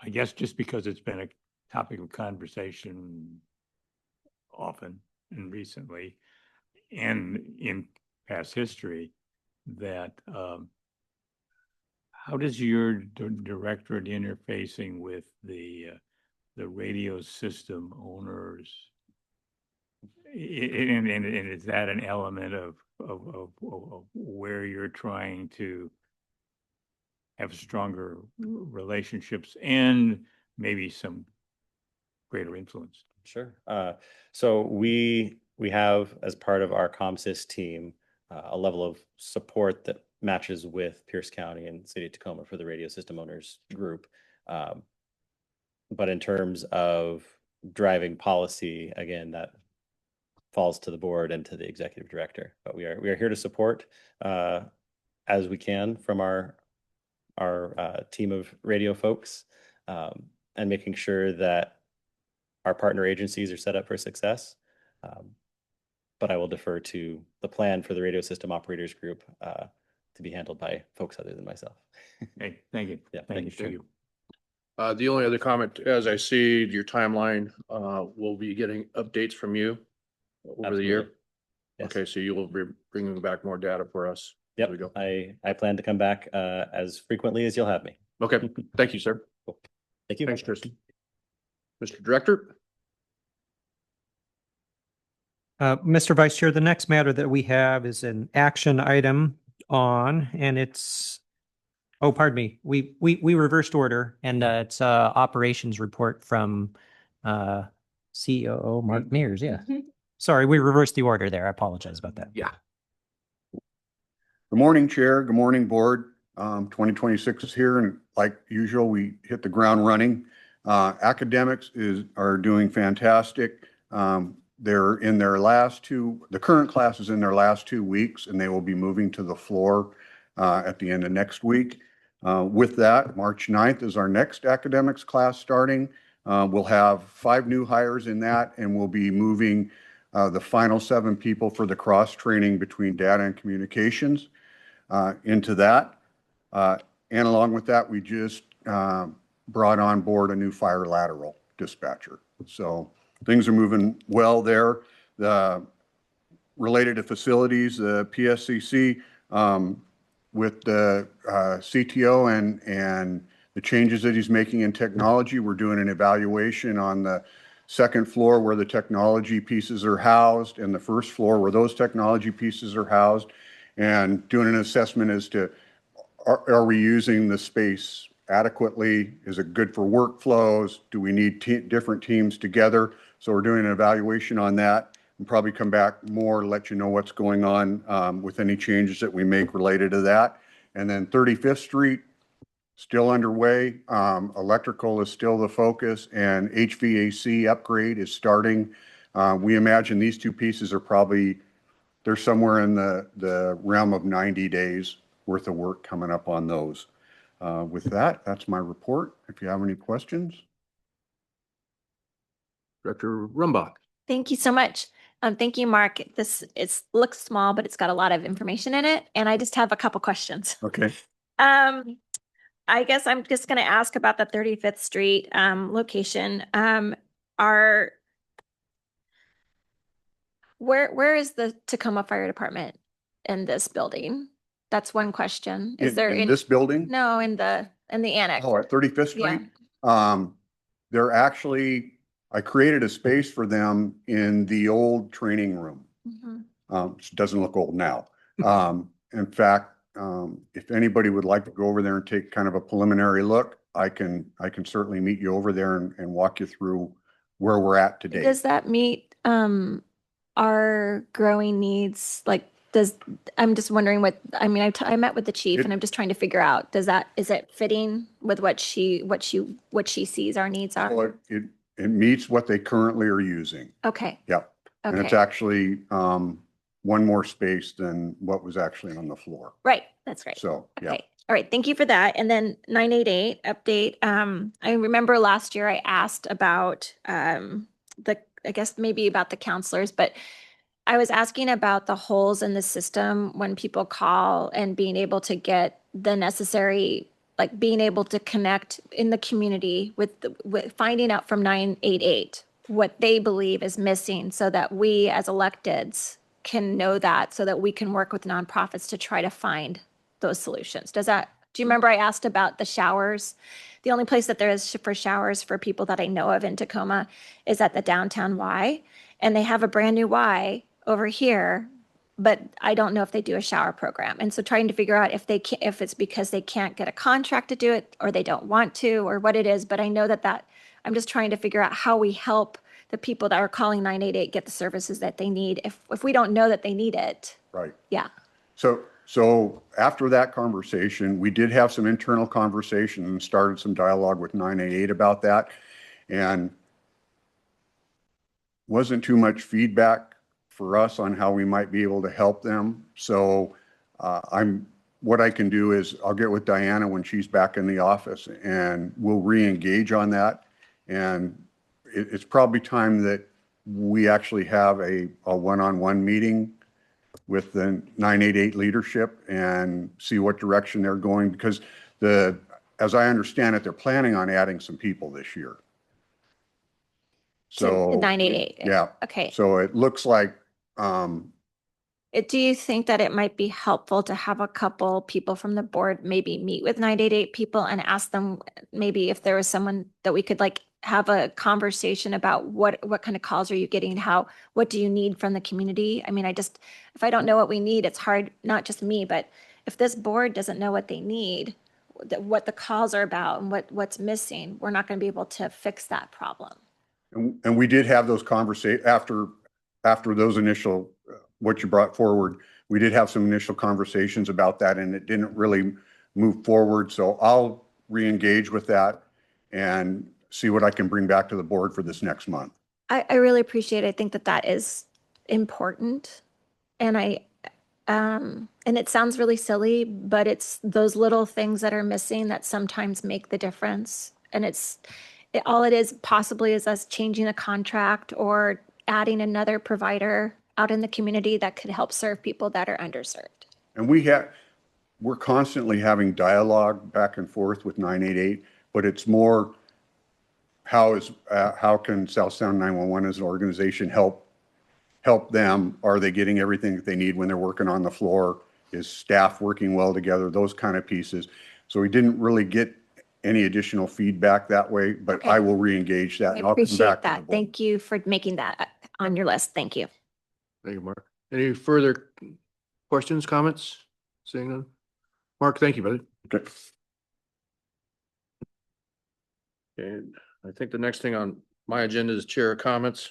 I guess just because it's been a topic of conversation often and recently and in past history, that how does your directorate interfacing with the radio system owners, and is that an element of where you're trying to have stronger relationships and maybe some greater influence? Sure. So we have, as part of our ComSys team, a level of support that matches with Pierce County and City of Tacoma for the radio system owners group. But in terms of driving policy, again, that falls to the board and to the executive director. But we are here to support as we can from our team of radio folks, and making sure that our partner agencies are set up for success. But I will defer to the plan for the radio system operators group to be handled by folks other than myself. Hey, thank you. Yeah, Thank you, Chair. Steve. The only other comment, as I see your timeline, we'll be getting updates from you over the year. Absolutely. Yes. Okay, so you will be bringing back more data for us. Yep. There we go. I plan to come back as frequently as you'll have me. Okay, thank you, sir. Cool. Thank you. Thanks, Tristan. Mr. Director? Mr. Vice Chair, the next matter that we have is an action item on, and it's, oh, pardon me, we reversed order, and it's operations report from COO Mark Mears, yeah. Sorry, we reversed the order there. I apologize about that. Yeah. Good morning, Chair. Good morning, Board. 2026 is here, and like usual, we hit the ground running. Academics are doing fantastic. They're in their the current class is in their last 2 weeks, and they will be moving to the floor at the end of next week. With that, March 9th is our next academics class starting. We'll have 5 new hires in that, and we'll be moving the final 7 people for the cross training between data and communications into that. And along with that, we just brought on board a new fire lateral dispatcher. So things are moving well there. Related to facilities, the PSCC with the CTO and the changes that he's making in technology, we're doing an evaluation on the second floor where the technology pieces are housed and the first floor where those technology pieces are housed, and doing an assessment as to are we using the space adequately? Is it good for workflows? Do we need different teams together? So we're doing an evaluation on that, and probably come back more, let you know what's going on with any changes that we make related to that. And then 35th Street, still underway. Electrical is still the focus, and HVAC upgrade is starting. We imagine these 2 pieces are probably, they're somewhere in the realm of 90 days worth of work coming up on those. With that, that's my report. If you have any questions. Director Rumbach. Thank you so much. Thank you, Mark. This looks small, but it's got a lot of information in it. And I just have a couple questions. Okay. I guess I'm just going to ask about the 35th Street location. Where is the Tacoma Fire Department in this building? That's one question. Is there in this building? No, in the annex. Oh, at 35th Street? Yeah. They're actually, I created a space for them in the old training room. It doesn't look old now. In fact, if anybody would like to go over there and take kind of a preliminary look, I can certainly meet you over there and walk you through where we're at today. Does that meet our growing needs? Like, I'm just wondering what, I mean, I met with the chief and I'm just trying to figure out, is it fitting with what she sees our needs are? Well, it meets what they currently are using. Okay. Yep. And it's Okay. actually one more space than what was actually on the floor. Right. That's great. So, yeah. Okay. All right. Thank you for that. And then 988 update. I remember last year I asked about I guess maybe about the counselors, but I was asking about the holes in the system when people call and being able to get the necessary, like being able to connect in the community with finding out from 988 what they believe is missing so that we as electeds can know that, so that we can work with nonprofits to try to find those solutions. Do you remember I asked about the showers? The only place that there is for showers for people that I know of in Tacoma is at the downtown Y, and they have a brand new Y over here, but I don't know if they do a shower program. And so trying to figure out if it's because they can't get a contract to do it or they don't want to or what it is. But I know that I'm just trying to figure out how we help the people that are calling 988 get the services that they need if we don't know that they need it. Right. Yeah. So after that conversation, we did have some internal conversation and started some dialogue with 988 about that. And wasn't too much feedback for us on how we might be able to help them. So what I can do is I'll get with Diana when she's back in the office and we'll re-engage on that. And it's probably time that we actually have a one-on-one meeting with the 988 leadership and see what direction they're going, because as I understand it, they're planning on adding some people this year. So To 988. yeah. Okay. So it looks like, Do you think that it might be helpful to have a couple people from the board maybe meet with 988 people and ask them maybe if there was someone that we could like have a conversation about what kind of calls are you getting? What do you need from the community? I mean, if I don't know what we need, it's hard, not just me, but if this board doesn't know what they need, what the calls are about and what's missing, we're not going to be able to fix that problem. and we did have those conversations after those initial, what you brought forward, we did have some initial conversations about that and it didn't really move forward. So I'll re-engage with that and see what I can bring back to the board for this next month. I really appreciate it. I think that is important. And and it sounds really silly, but it's those little things that are missing that sometimes make the difference. And all it is possibly is us changing a contract or adding another provider out in the community that could help serve people that are underserved. And we're constantly having dialogue back and forth with 988, but it's more how can South Sound 911 as an organization help them? Are they getting everything that they need when they're working on the floor? Is staff working well together? Those kind of pieces. So we didn't really get any additional feedback that way, but Okay. I will re-engage that. I and I'll come appreciate back to the that. board. Thank you for making that on your list. Thank you. Thank you, Mark. Any further questions, comments? Seeing none? Mark, thank you, buddy. Okay. And I think the next thing on my agenda is chair comments.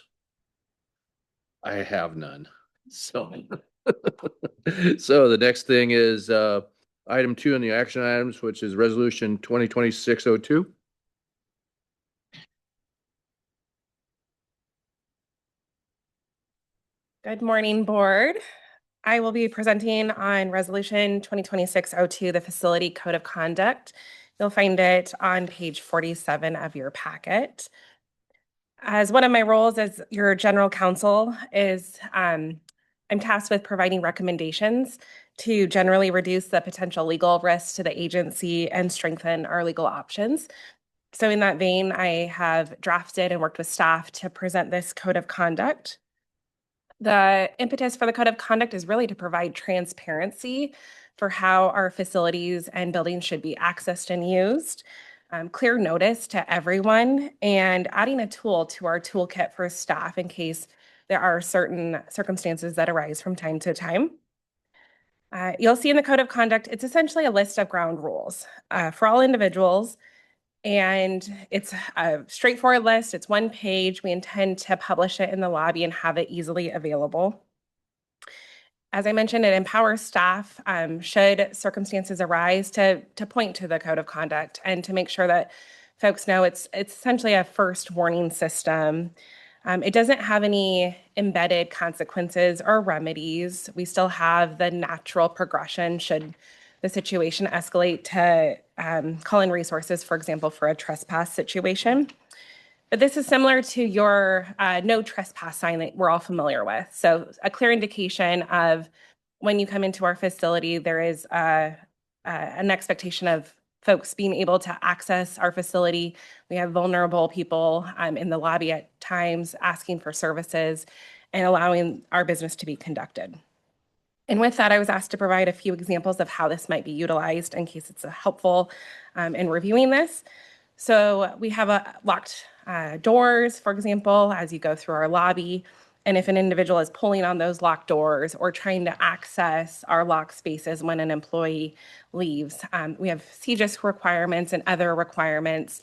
I have none. So, so the next thing is item 2 on the action items, which is resolution 2026-02. Good morning, board. I will be presenting on Resolution 2026-02, the Facility Code of Conduct. You'll find it on page 47 of your packet. As one of my roles as your general counsel is I'm tasked with providing recommendations to generally reduce the potential legal risks to the agency and strengthen our legal options. So in that vein, I have drafted and worked with staff to present this code of conduct. The impetus for the code of conduct is really to provide transparency for how our facilities and buildings should be accessed and used, clear notice to everyone, and adding a tool to our toolkit for staff in case there are certain circumstances that arise from time to time. You'll see in the code of conduct, it's essentially a list of ground rules for all individuals. And it's a straightforward list. It's one page. We intend to publish it in the lobby and have it easily available. As I mentioned, it empowers staff should circumstances arise to point to the code of conduct and to make sure that folks know it's essentially a first warning system. It doesn't have any embedded consequences or remedies. We still have the natural progression should the situation escalate to call in resources, for example, for a trespass situation. But this is similar to your no trespass sign that we're all familiar with. So a clear indication of when you come into our facility, there is an expectation of folks being able to access our facility. We have vulnerable people in the lobby at times asking for services and allowing our business to be conducted. And with that, I was asked to provide a few examples of how this might be utilized in case it's helpful in reviewing this. So we have locked doors, for example, as you go through our lobby. And if an individual is pulling on those locked doors or trying to access our locked spaces when an employee leaves, we have CJIS requirements and other requirements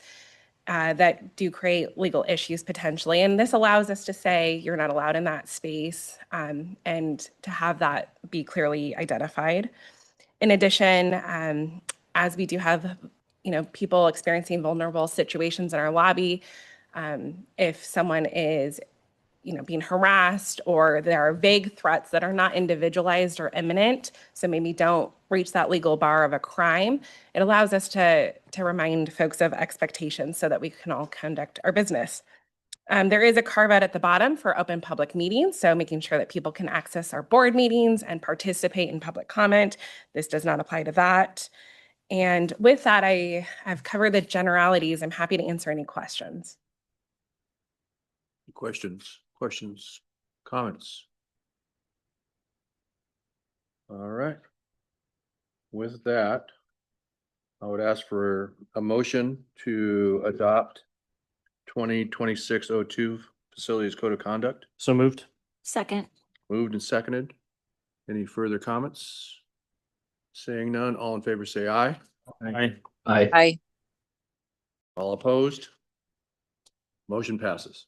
that do create legal issues potentially. And this allows us to say you're not allowed in that space, and to have that be clearly identified. In addition, as we do have, people experiencing vulnerable situations in our lobby, if someone is being harassed, or there are vague threats that are not individualized or imminent, so maybe don't reach that legal bar of a crime, it allows us to remind folks of expectations so that we can all conduct our business. There is a carve out at the bottom for open public meetings, so making sure that people can access our board meetings and participate in public comment. This does not apply to that. And with that, I've covered the generalities. I'm happy to answer any questions. Questions, comments? All right. With that, I would ask for a motion to adopt 2026-02 Facilities Code of Conduct. So moved. Second. Moved and seconded. Any further comments? Seeing none, all in favor say aye. Aye. Aye. Aye. All opposed? Motion passes.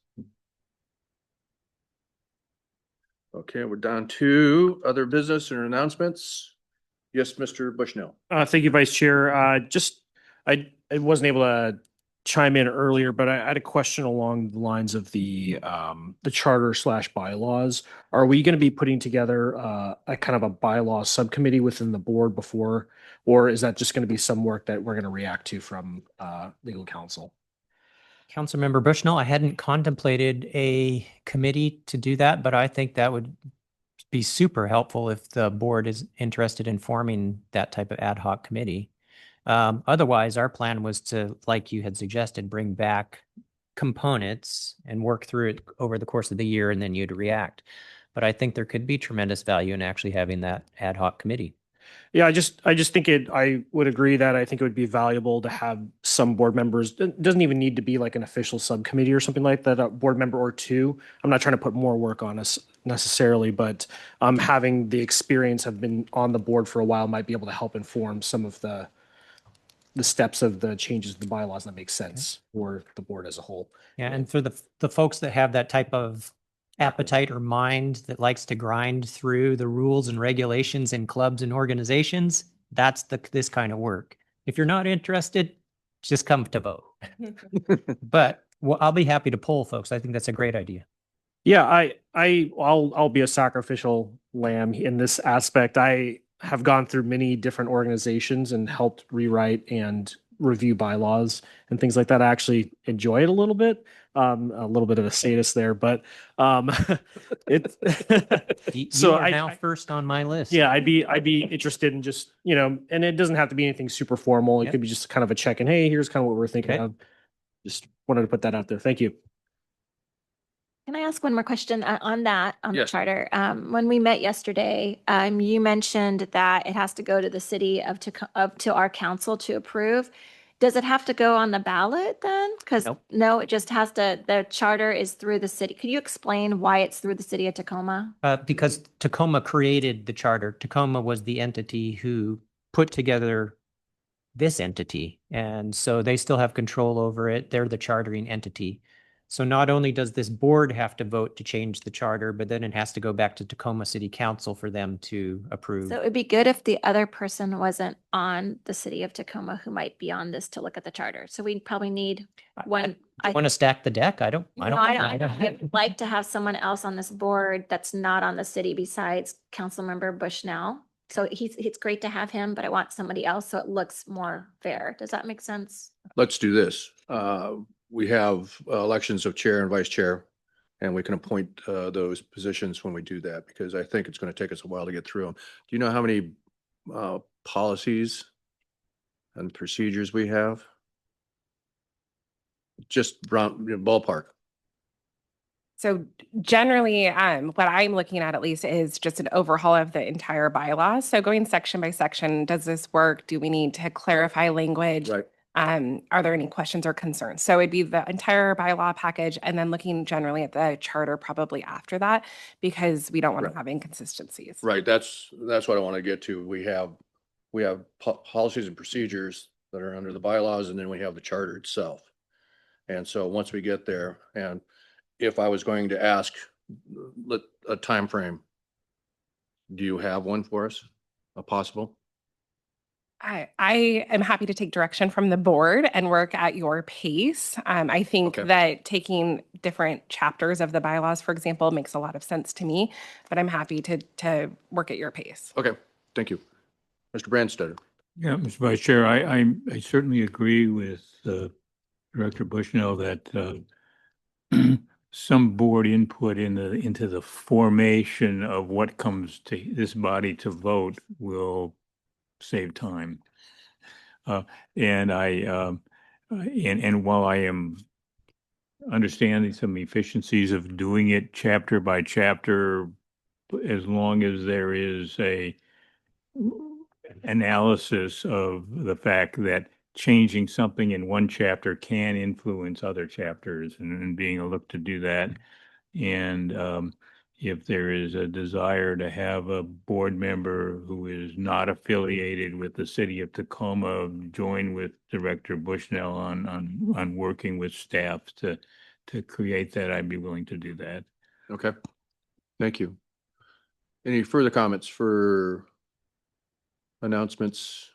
Okay, we're down to other business and announcements. Yes, Mr. Bushnell. Thank you, Vice Chair. I wasn't able to chime in earlier, but I had a question along the lines of the charter / bylaws. Are we going to be putting together a kind of a bylaw subcommittee within the board before, or is that just going to be some work that we're going to react to from legal counsel? Councilmember Bushnell, I hadn't contemplated a committee to do that, but I think that would be super helpful if the board is interested in forming that type of ad hoc committee. Otherwise, our plan was to, like you had suggested, bring back components and work through it over the course of the year, and then you'd react. But I think there could be tremendous value in actually having that ad hoc committee. Yeah, I just think I would agree that I think it would be valuable to have some board members. It doesn't even need to be like an official subcommittee or something like that, a board member or two. I'm not trying to put more work on us necessarily, but having the experience, have been on the board for a while, might be able to help inform some of the steps of the changes to the bylaws that make sense for the board as a whole. Yeah, and for the folks that have that type of appetite or mind that likes to grind through the rules and regulations in clubs and organizations, that's this kind of work. If you're not interested, just come to vote. But I'll be happy to poll folks. I think that's a great idea. Yeah, I'll be a sacrificial lamb in this aspect. I have gone through many different organizations and helped rewrite and review bylaws and things like that. I actually enjoy it a little bit of a sadist there, but it's so I now first on my list. Yeah, I'd be interested in just, and it doesn't have to be anything super formal. It could be just kind of a check and, hey, here's kind of what we're thinking of. Just wanted to put that out there. Thank you. Can I ask one more question on that, on Yes. the charter? When we met yesterday, you mentioned that it has to go to the city to our council to approve. Does it have to go on the ballot then? Because Nope. no, it just has to, the charter is through the city. Could you explain why it's through the city of Tacoma? Because Tacoma created the charter. Tacoma was the entity who put together this entity. And so they still have control over it. They're the chartering entity. So not only does this board have to vote to change the charter, but then it has to go back to Tacoma City Council for them to approve. So it'd be good if the other person wasn't on the city of Tacoma who might be on this to look at the charter. So we probably need one. I want to stack the deck. I don't. I'd like to have someone else on this board that's not on the city besides Councilmember Bushnell. So it's great to have him, but I want somebody else so it looks more fair. Does that make sense? Let's do this. We have elections of chair and vice chair, and we can appoint those positions when we do that, because I think it's going to take us a while to get through them. Do you know how many policies and procedures we have? Just ballpark. So generally, what I'm looking at least is just an overhaul of the entire bylaw. So going section by section, does this work? Do we need to clarify language? Right. Are there any questions or concerns? So it'd be the entire bylaw package, and then looking generally at the charter probably after that, because we don't want to have inconsistencies. Right. That's what I want to get to. We have policies and procedures that are under the bylaws, and then we have the charter itself. And so once we get there, and if I was going to ask a time frame, do you have one for us? A possible? I am happy to take direction from the board and work at your pace. I think Okay. that taking different chapters of the bylaws, for example, makes a lot of sense to me, but I'm happy to work at your pace. Okay, thank you. Mr. Brandstetter. Yeah, Mr. Vice Chair, I certainly agree with Director Bushnell that some board input into the formation of what comes to this body to vote will save time. And while I am understanding some efficiencies of doing it chapter by chapter, as long as there is a analysis of the fact that changing something in one chapter can influence other chapters, and being a look to do that. And if there is a desire to have a board member who is not affiliated with the city of Tacoma join with Director Bushnell on working with staff to create that, I'd be willing to do that. Okay, thank you. Any further comments for announcements?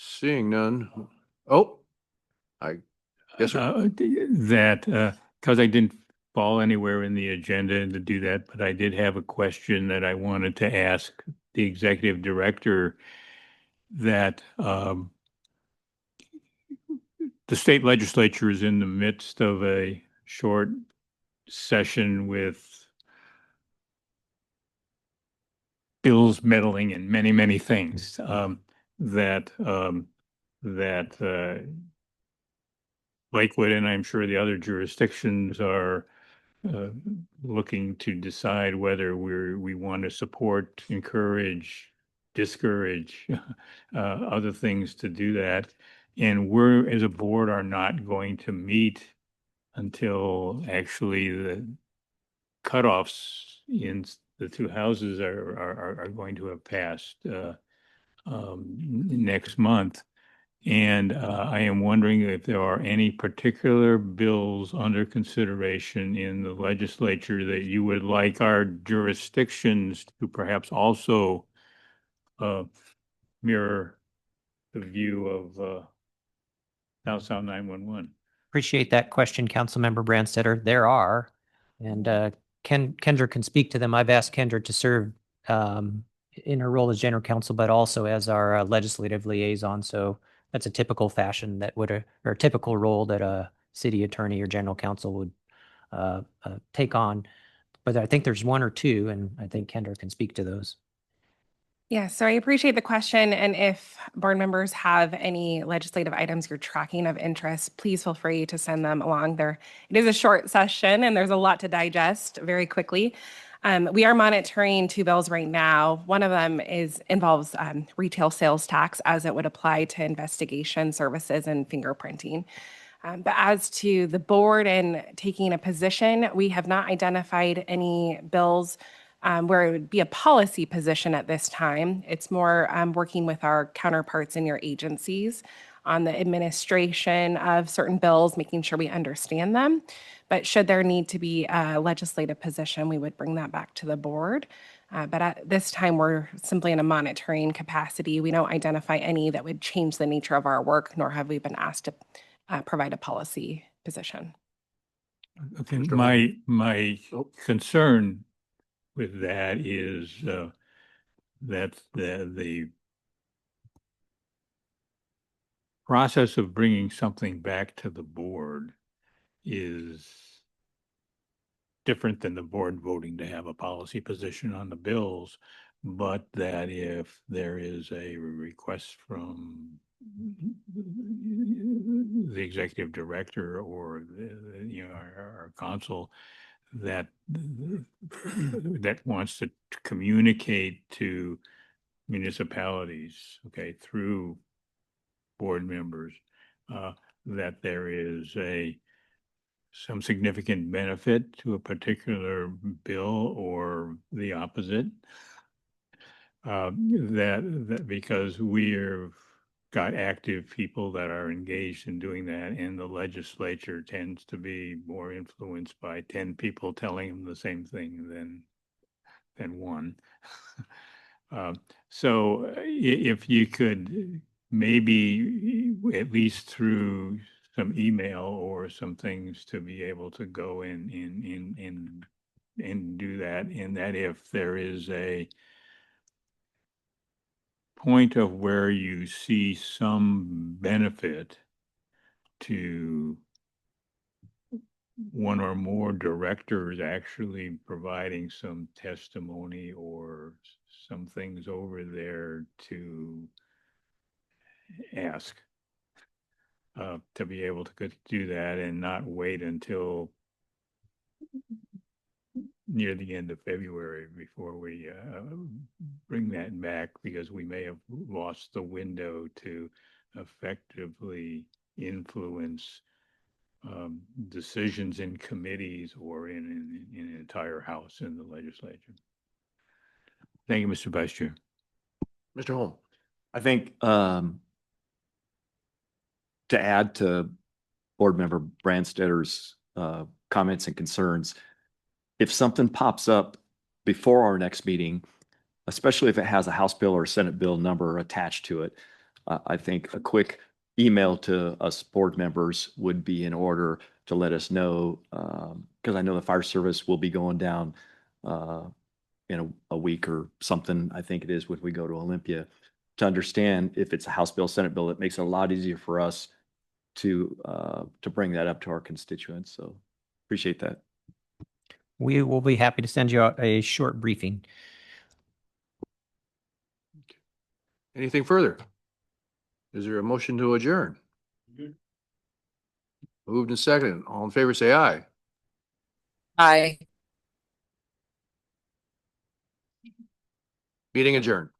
Seeing none. Oh, yes, sir. Because I didn't fall anywhere in the agenda to do that, but I did have a question that I wanted to ask the executive director, that the state legislature is in the midst of a short session with bills meddling in many, many things, that Lakewood, and I'm sure the other jurisdictions, are looking to decide whether we want to support, encourage, discourage other things to do that. And we're, as a board, are not going to meet until actually the cutoffs in the two houses are going to have passed next month. And I am wondering if there are any particular bills under consideration in the legislature that you would like our jurisdictions to perhaps also mirror the view of South Sound 911. Appreciate that question, Councilmember Brandstetter. There are, and Kendra can speak to them. I've asked Kendra to serve in her role as general counsel, but also as our legislative liaison. So that's a typical fashion that would, or a typical role that a city attorney or general counsel would take on. But I think there's one or two, and I think Kendra can speak to those. Yeah, so I appreciate the question. And if board members have any legislative items you're tracking of interest, please feel free to send them along there. It is a short session and there's a lot to digest very quickly. We are monitoring two bills right now. One of them involves retail sales tax as it would apply to investigation services and fingerprinting. But as to the board and taking a position, we have not identified any bills where it would be a policy position at this time. It's more working with our counterparts in your agencies on the administration of certain bills, making sure we understand them. But should there need to be a legislative position, we would bring that back to the board. But at this time, we're simply in a monitoring capacity. We don't identify any that would change the nature of our work, nor have we been asked to provide a policy position. Okay, my concern with that is that the process of bringing something back to the board is different than the board voting to have a policy position on the bills, but that if there is a request from the executive director or our council that wants to communicate to municipalities, okay, through board members, that there is some significant benefit to a particular bill or the opposite, that because we're got active people that are engaged in doing that, and the legislature tends to be more influenced by 10 people telling them the same thing than one. So if you could maybe at least through some email or some things to be able to go in and do that, and that if there is a point of where you see some benefit to one or more directors actually providing some testimony or some things over there to ask, to be able to do that and not wait until near the end of February before we bring that back, because we may have lost the window to effectively influence decisions in committees or in an entire house in the legislature. Thank you, Mr. Vice Chair. Mr. Holm. I think to add to Board Member Brandstetter's comments and concerns, if something pops up before our next meeting, especially if it has a House bill or Senate bill number attached to it, I think a quick email to us board members would be in order to let us know, because I know the fire service will be going down in a week or something, I think it is, when we go to Olympia, to understand if it's a House bill, Senate bill. It makes it a lot easier for us to bring that up to our constituents. So appreciate that. We will be happy to send you out a short briefing. Anything further? Is there a motion to adjourn? Moved and seconded. All in favor, say aye. Aye. Meeting adjourned.